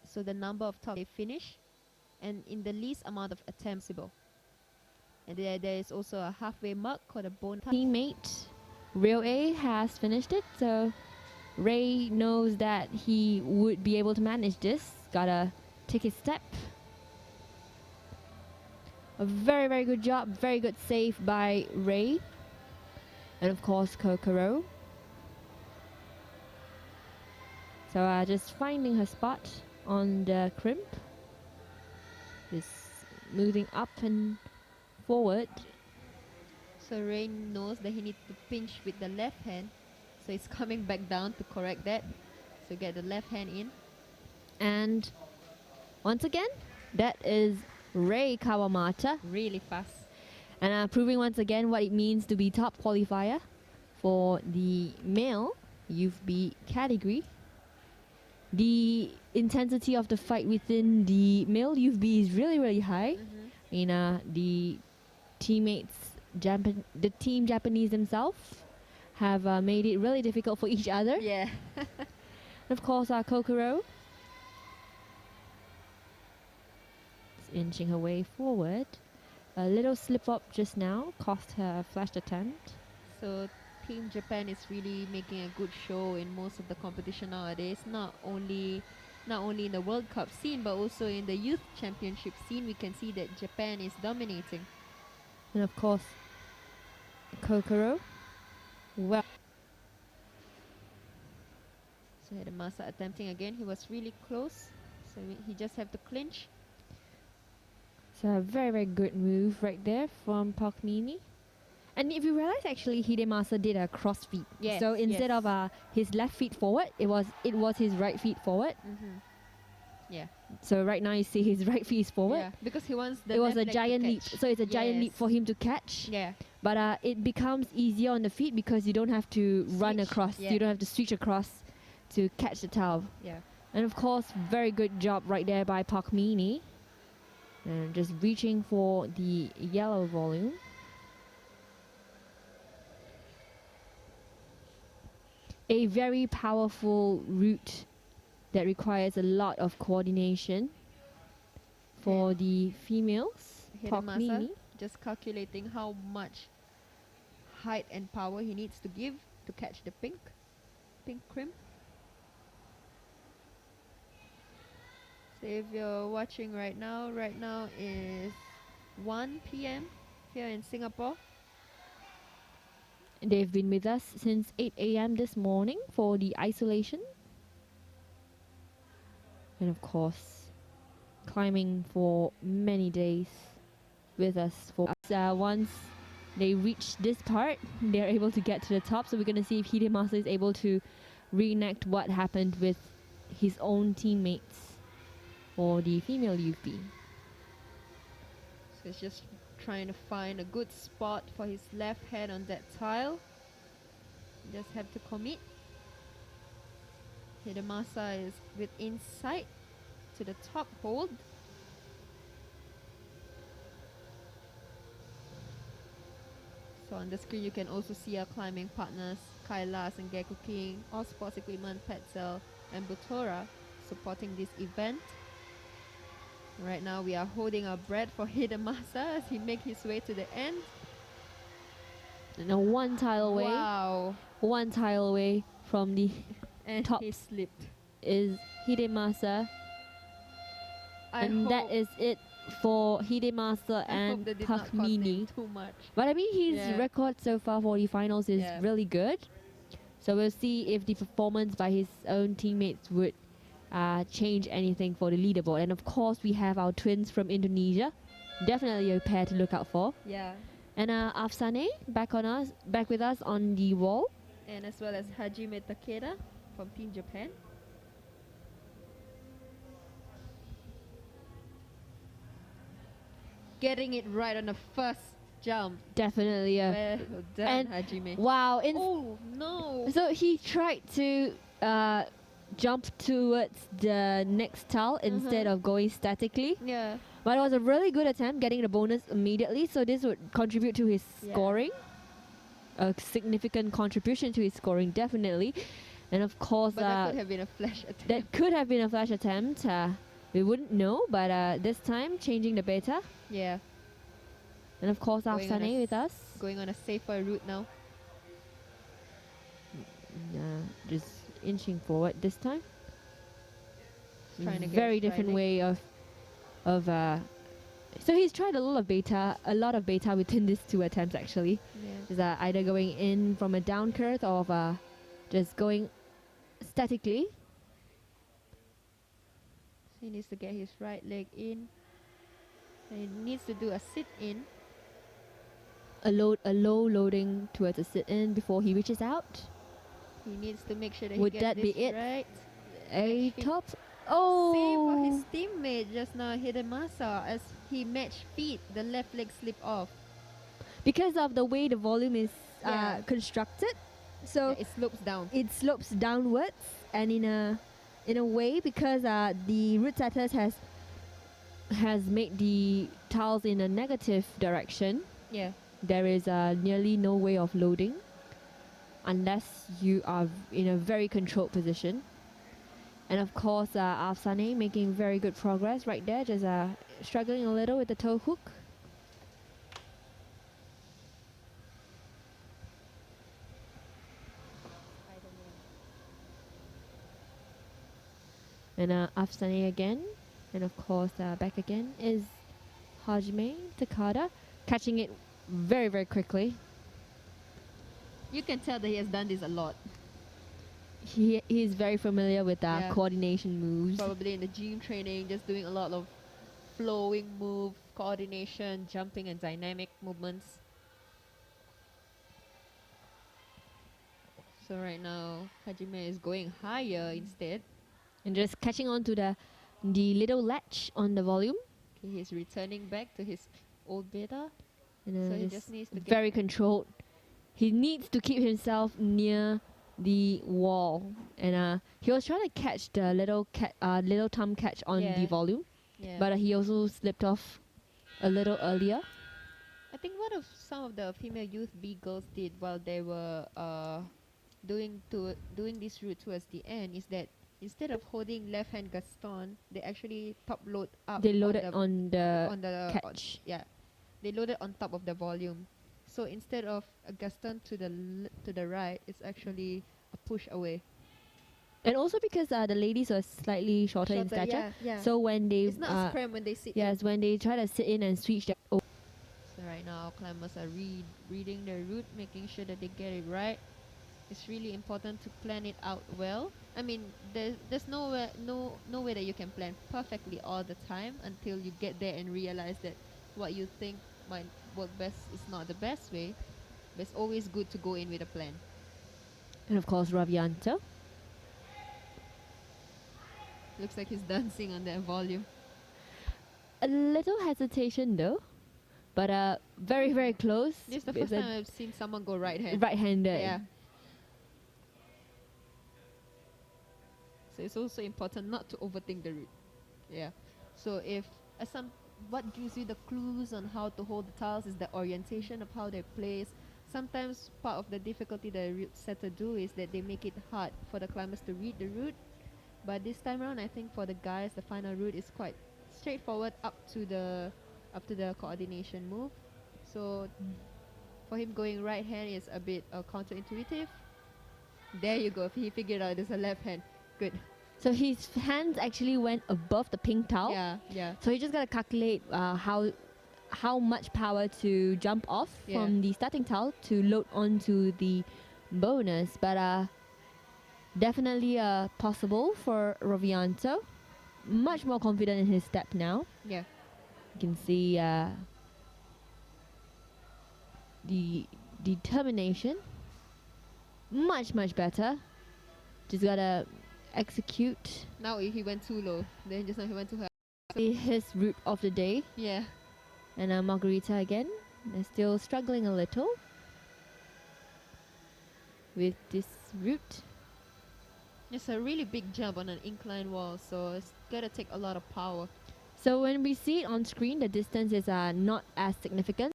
So the number of top they finish, and in the least amount of attempts possible. And there is also a halfway mark called a bonus. Teammate Real A has finished it, so Ray knows that he would be able to manage this. Gotta take his step. A very, very good job. Very good save by Ray. And of course, Kokoro. So just finding her spot on the crimp. Just moving up and forward. So Ray knows that he needs to pinch with the left hand. So he's coming back down to correct that. So get the left hand in. And once again, that is Ray Kawamata. Really fast. And proving once again what it means to be top qualifier for the male Youth B category. The intensity of the fight within the male Youth B is really, really high. The teammates, the team Japanese themselves have made it really difficult for each other. Yeah. And of course, Kokoro is inching her way forward. A little slip up just now cost her a flashed attempt. So Team Japan is really making a good show in most of the competition nowadays. Not only in the World Cup scene, but also in the Youth Championship scene. We can see that Japan is dominating. And of course, Kokoro. Well, so Hidemasa attempting again. He was really close. So he just have to clinch. so a very, very good move right there from Pakmini. And if you realize, actually, Hidemasa did a cross feet. Yes, So instead yes. of his left feet forward, it was his right feet forward. Yeah. So right now you see his right feet is forward. Yeah, because he wants the It was left a leg to giant leap. catch. So it's a giant leap Yes. for him to catch. Yeah. But it becomes easier on the feet because you don't have to run Switch, across. yeah. You don't have to switch across to catch the towel. Yeah. And of course, very good job right there by Pakmini. And just reaching for the yellow volume. A very powerful route that requires a lot of coordination for the females. Hidemasa Pakmini. just calculating how much height and power he needs to give to catch the pink crimp. So if you're watching right now is 1 p.m. here in Singapore. They've been with us since 8 a.m. this morning for the isolation. And of course, climbing for many days with us. Once they reach this part, they're able to get to the top. So we're going to see if Hidemasa is able to reenact what happened with his own teammates for the female Youth B. So he's just trying to find a good spot for his left hand on that tile. Just have to commit. Hidemasa is within sight to the top hold. So on the screen you can also see our climbing partners Kailas and Gecko King, All Sports Equipment, Petzel and Butora supporting this event. Right now we are holding our breath for Hidemasa as he makes his way to the end. Now one tile away. Wow. One tile away from the And top he slipped. is Hidemasa. And that is it for Hidemasa and that did not cost him Pakmini. too much. But I mean, his Yeah. record so far for the finals is Yeah. really good. So we'll see if the performance by his own teammates would change anything for the leaderboard. And of course, we have our twins from Indonesia. Definitely a pair to look out for. Yeah. And Afsane back with us on the wall. And as well as Hajime Takeda from Team Japan. Getting it right on the first jump. Definitely. Well done, And Hajime. wow. Oh, no. So he tried to jump towards the next tile instead of going statically. Yeah. But it was a really good attempt, getting the bonus immediately. So this would contribute to his scoring. A significant contribution to his scoring, definitely. And of course, But that could have been a flash attempt. that could have been a flash attempt. We wouldn't know, but this time changing the beta. Yeah. And of course, Going on a Afsane with us. Going on a safer route now. Just inching forward this time. Trying to get Very it different riding. way of so he's tried a lot of beta within these two attempts actually. Yeah. Is either going in from a down curve or just going statically. So he needs to get his right leg in. And he needs to do a sit in. A low loading towards a sit in before he reaches out. He needs to make sure that Would he gets that be this it? right. A Feet. top. Save Oh, for his teammate just now, Hidemasa, as he matched feet. The left leg slipped off. because of the way the volume is Yeah. constructed, so Yeah, it slopes down. it slopes downwards, and in a way because the root setters has made the tiles in a negative direction. Yeah. There is nearly no way of loading unless you are in a very controlled position. And of course, Afsane making very good progress right there, just struggling a little with the toe hook. And Afsane again, and of course back again is Hajime Takada, catching it very, very quickly. You can tell that he has done this a lot. He is very familiar with Yeah. coordination moves. Probably in the gym training, just doing a lot of flowing move, coordination, jumping and dynamic movements. So right now, Hajime is going higher instead. And just catching on to the little latch on the volume. Okay, he's returning back to his old beta. And So he just just needs to get very controlled. He needs to keep himself near the wall. And he was trying to catch the little thumb catch on the Yeah. volume. yeah. But he also slipped off a little earlier. I think what of some of the female youth B girls did while they were doing this route towards the end is that instead of holding left hand Gaston, they actually top load up. They loaded on the on the catch. yeah, they loaded on top of the volume. So instead of a Gaston to the right, it's actually a push away. And also because the ladies are slightly shorter in stature. Yeah, yeah. So when they it's not as cramped when they sit. yes, when they try to sit in and switch the So right now, climbers are reading their route, making sure that they get it right. It's really important to plan it out well. I mean, there's no way that you can plan perfectly all the time until you get there and realize that what you think might work best is not the best way. But it's always good to go in with a plan. and of course Ravianto. Looks like he's dancing on that volume. A little hesitation though, but very, very close. This is the with first time I've seen someone go right hand. right-handed. Yeah. So it's also important not to overthink the route. Yeah. So if what gives you the clues on how to hold the tiles is the orientation of how they place. Sometimes part of the difficulty the route setter do is that they make it hard for the climbers to read the route. But this time around, I think for the guys, the final route is quite straightforward up to the coordination move. So for him going right hand is a bit counterintuitive. There you go. He figured out there's a left hand. Good. So his hands actually went above the pink towel. Yeah, yeah. So he just gotta calculate how much power to jump off Yeah. from the starting towel to load onto the bonus, but definitely possible for Rovianto. Much more confident in his step now. Yeah. You can see the determination. Much better. Just gotta execute Now he went too low. Then just now he went too high. his route of the day. Yeah. And Margarita again. They're still struggling a little with this route. It's a really big jump on an incline wall, so it's gotta take a lot of power. So when we see it on screen, the distance is not as significant.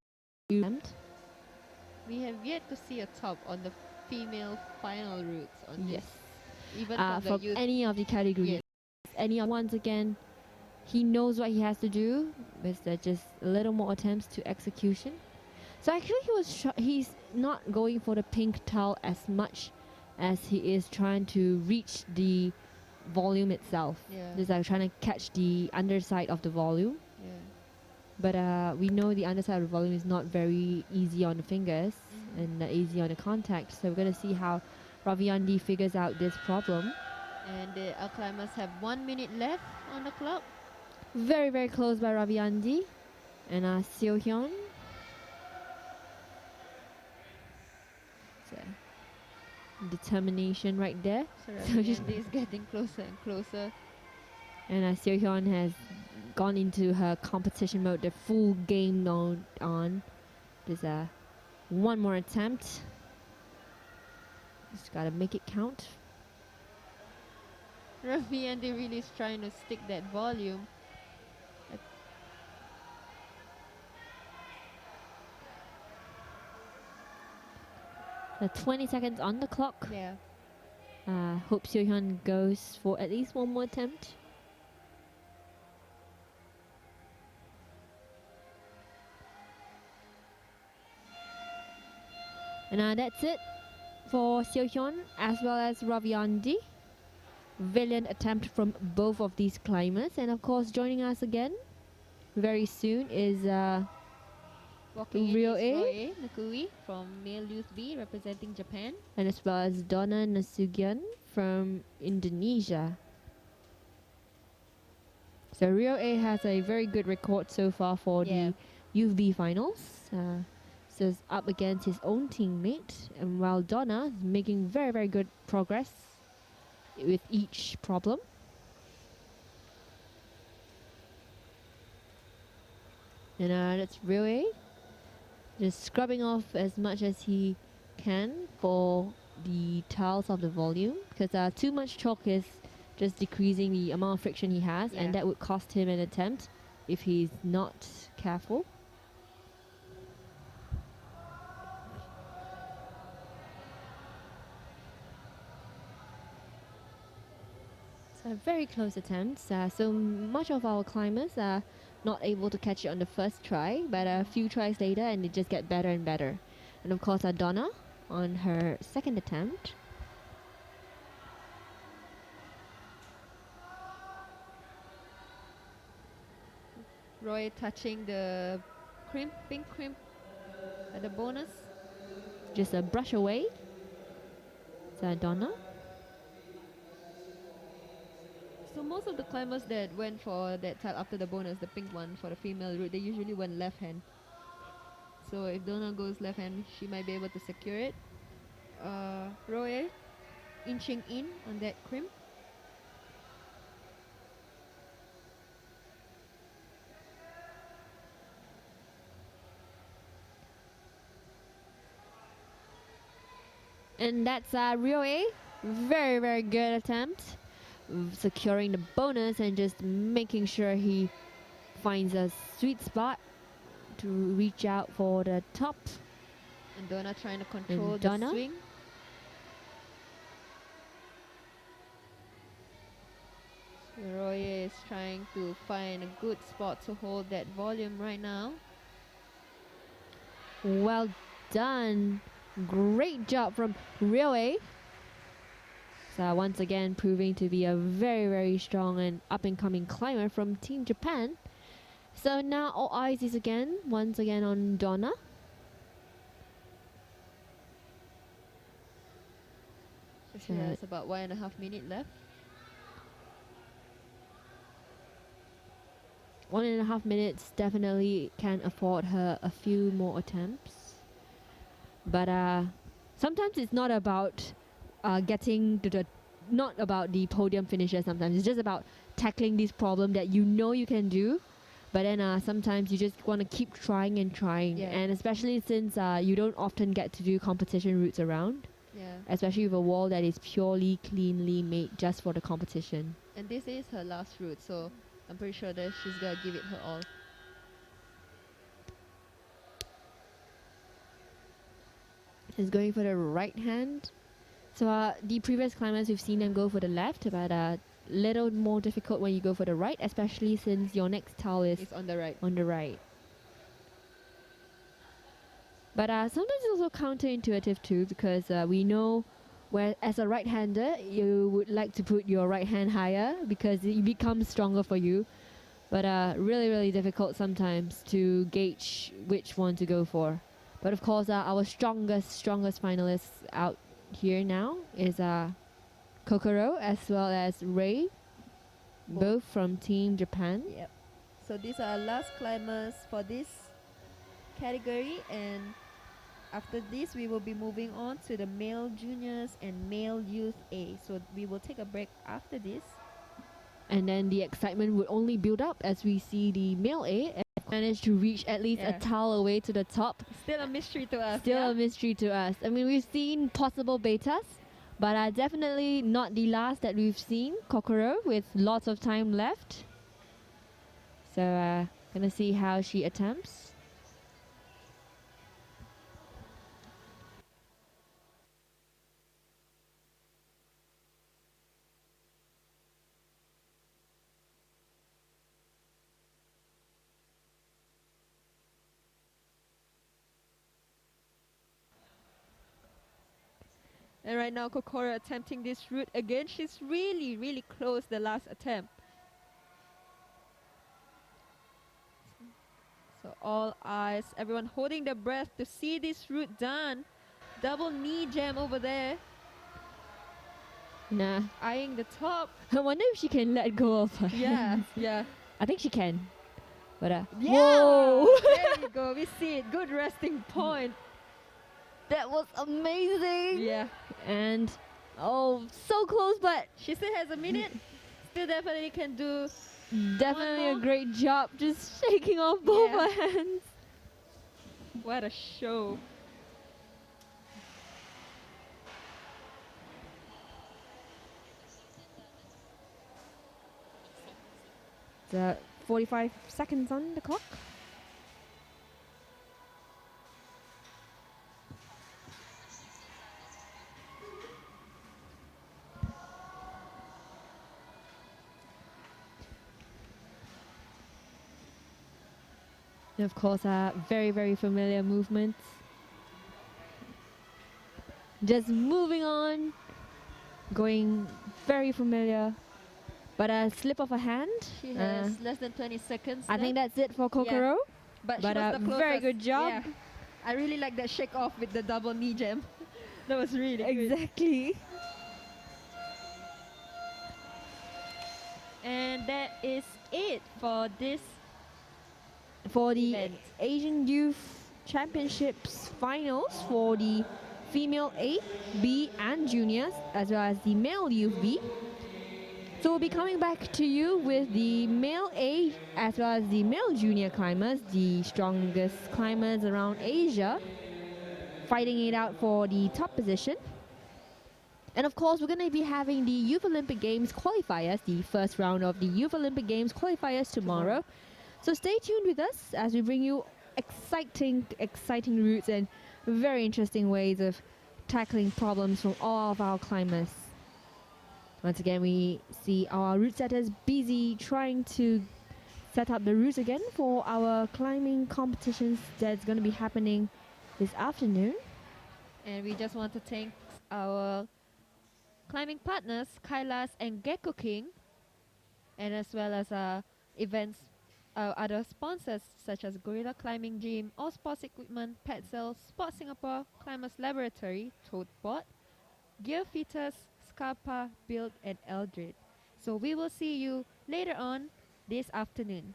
We have yet to see a top on the female final routes on Yes. this. Even From the youth. any of the categories. Yes. Once again, he knows what he has to do. With just a little more attempts to execution. So actually, he's not going for the pink tile as much as he is trying to reach the volume itself. Yeah. Just like trying to catch the underside of the volume. Yeah. But we know the underside of the volume is not very easy on the fingers and easy on the contact. So we're going to see how Raviandi figures out this problem. And our climbers have 1 minute left on the clock. Very close by Raviandi and Seo Hyun. So, determination right there. So Raviandi is getting closer and closer. And Seo Hyun has gone into her competition mode, the full game mode on. There's one more attempt. Just gotta make it count. Raviandi really is trying to stick that volume. 20 seconds on the clock. Yeah. Hope Seo Hyun goes for at least one more attempt. And that's it for Seo Hyun as well as Raviandi. Valiant attempt from both of these climbers. And of course, joining us again very soon is Walking Rio in A. is Roy Nakui from Male Youth B representing Japan. And as well as Donna Nasugian from Indonesia. So Rio A has a very good record so far for the Youth B finals. So it's up against his own teammate. And while Donna is making very good progress with each problem. And that's Rio A. Just scrubbing off as much as he can for the tiles of the volume, because too much chalk is just decreasing the amount of friction he has, and that would cost him an attempt if he's not careful. So very close attempts. So much of our climbers are not able to catch it on the first try, but a few tries later and they just get better and better. And of course Donna on her second attempt. Roy touching the pink crimp at the bonus. Just a brush away. So Donna. So most of the climbers that went for that tile after the bonus, the pink one for the female route, they usually went left hand. So if Donna goes left hand, she might be able to secure it. Roy inching in on that crimp. And that's Rio A. Very good attempt. Securing the bonus and just making sure he finds a sweet spot to reach out for the top. And Donna trying to control the swing. So Roy is trying to find a good spot to hold that volume right now. Well done. Great job from Rio A. So once again proving to be a very strong and up-and-coming climber from Team Japan. So now all eyes is once again on Donna. She has about 1.5 minutes left. 1.5 minutes definitely can afford her a few more attempts. But sometimes it's not about getting to the, not about the podium finisher. Sometimes it's just about tackling this problem that you know you can do. But then sometimes you just want to keep trying and trying. Yeah. And especially since you don't often get to do competition routes around. Yeah. Especially with a wall that is purely cleanly made just for the competition. And this is her last route, so I'm pretty sure that she's gonna give it her all. She's going for the right hand. So the previous climbers, we've seen them go for the left, but a little more difficult when you go for the right, especially since your next tile is It's on the right. on the right. But sometimes it's also counterintuitive too, because we know where as a right-hander you would like to put your right hand higher because it becomes stronger for you. But really difficult sometimes to gauge which one to go for. But of course our strongest finalists out here now is Kokoro as well as Ray, both from Team Japan. Yep. So these are our last climbers for this category, and after this we will be moving on to the male juniors and male youth A. So we will take a break after this. And then the excitement would only build up as we see the male A managed to reach at least a tile away to the top. Still a mystery to us. Still a mystery to us. I mean, we've seen possible betas, but definitely not the last that we've seen. Kokoro with lots of time left. So gonna see how she attempts. And right now Kokoro attempting this route again. She's really close the last attempt. So all eyes, everyone holding their breath to see this route done. Double knee jam over there. Nah. Eyeing the top. I wonder if she can let go of her hands. Yeah. I think she can. But Yeah! whoa! There you go. We see it. Good resting point. That was amazing. Yeah. And oh, so close, but She still has a minute. Still definitely can do. definitely a more. great job just shaking off both Yeah. her hands. What a show. The 45 seconds on the clock. And of course, very familiar movements. Just moving on, going very familiar. But a slip of a hand. She has less than 20 seconds. I think that's it for Kokoro. But But she was the closest. very good job. Yeah. I really like that shake off with the double knee jam. That was really good. Exactly. And that is it for this For the event. Asian Youth Championships finals for the female A, B, and juniors, as well as the male youth B. So we'll be coming back to you with the male A as well as the male junior climbers, the strongest climbers around Asia, fighting it out for the top position. And of course, we're going to be having the Youth Olympic Games qualifiers, the first round of the Youth Olympic Games qualifiers tomorrow. So stay tuned with us as we bring you exciting routes and very interesting ways of tackling problems from all of our climbers. Once again, we see our route setters busy trying to set up the routes again for our climbing competitions that's going to be happening this afternoon. And we just want to thank our climbing partners, Kailas and Gecko King, and as well as events, other sponsors such as Gorilla Climbing Gym, All Sports Equipment, Petzel, Sport Singapore, Climbers Laboratory, Toadbot, Gear Fitters, Scarpa, Build, and Eldred. So we will see you later on this afternoon.